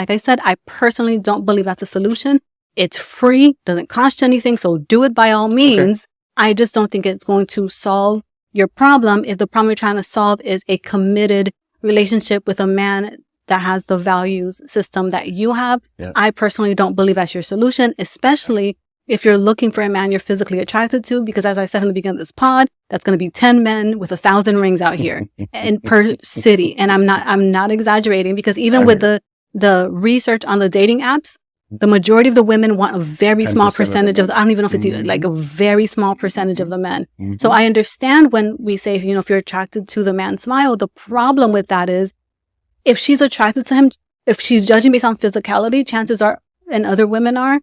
don't believe that's a solution. It's free, doesn't cost you anything, so do it by all means. Okay. I just don't think it's going to solve your problem if the problem you're trying to solve is a committed relationship with a man that has the values system that you have. Yeah. I personally don't believe that's your solution, especially if you're looking for a man you're physically attracted to, because as I said in the beginning of this pod, that's going to be 10 men with 1,000 rings out here and per city. And I'm not exaggerating, because even with the research on the dating apps, the majority of the women want a very small percentage of I don't even know if it's even like a very small percentage of the men. Mm-hmm. So I understand when we say, if you're attracted to the man's smile, the problem with that is if she's attracted to him, if she's judging based on physicality, chances are, and other women are,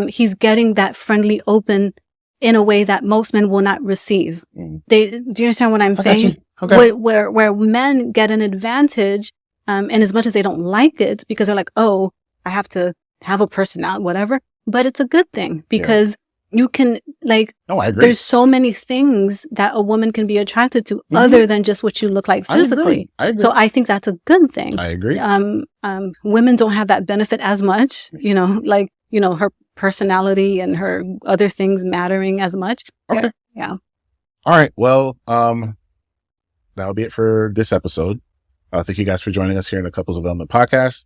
he's getting that friendly, open in a way that most men will not receive. Mm. Do you understand what I'm saying? Okay. Where men get an advantage, and as much as they don't like it, because they're like, oh, I have to have a personality, whatever, but it's a good thing because you can I agree. There's so many things that a woman can be attracted to other than just what you look like physically. I agree. So I think that's a good thing. I agree. Women don't have that benefit as much, her personality and her other things mattering as much. Okay. Yeah. All right. Well, that'll be it for this episode. Thank you guys for joining us here in the Couples Development Podcast.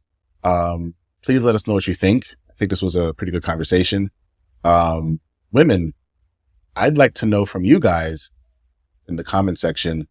Please let us know what you think. I think this was a pretty good conversation. Women, I'd like to know from you guys in the comment section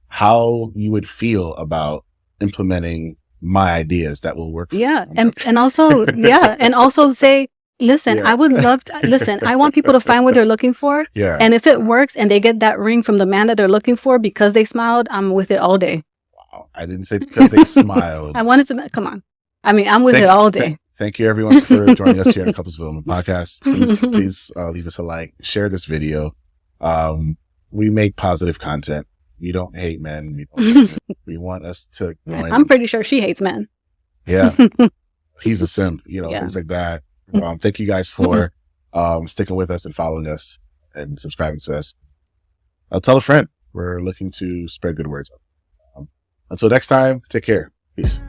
how you would feel about implementing my ideas that will work. Yeah. And also, and also say, listen, I would love to, listen, I want people to find what they're looking for. Yeah. And if it works and they get that ring from the man that they're looking for because they smiled, I'm with it all day. Wow. I didn't say because they smiled. I wanted to, come on. I mean, I'm with it all day. Thank you everyone for joining us here in the Couples Development Podcast. Please leave us a like, share this video. We make positive content. We don't hate men. We want us to. I'm pretty sure she hates men. Yeah. He's a simp, things like that. Thank you guys for sticking with us and following us and subscribing to us. Tell a friend. We're looking to spread good words. Until next time, take care. Peace.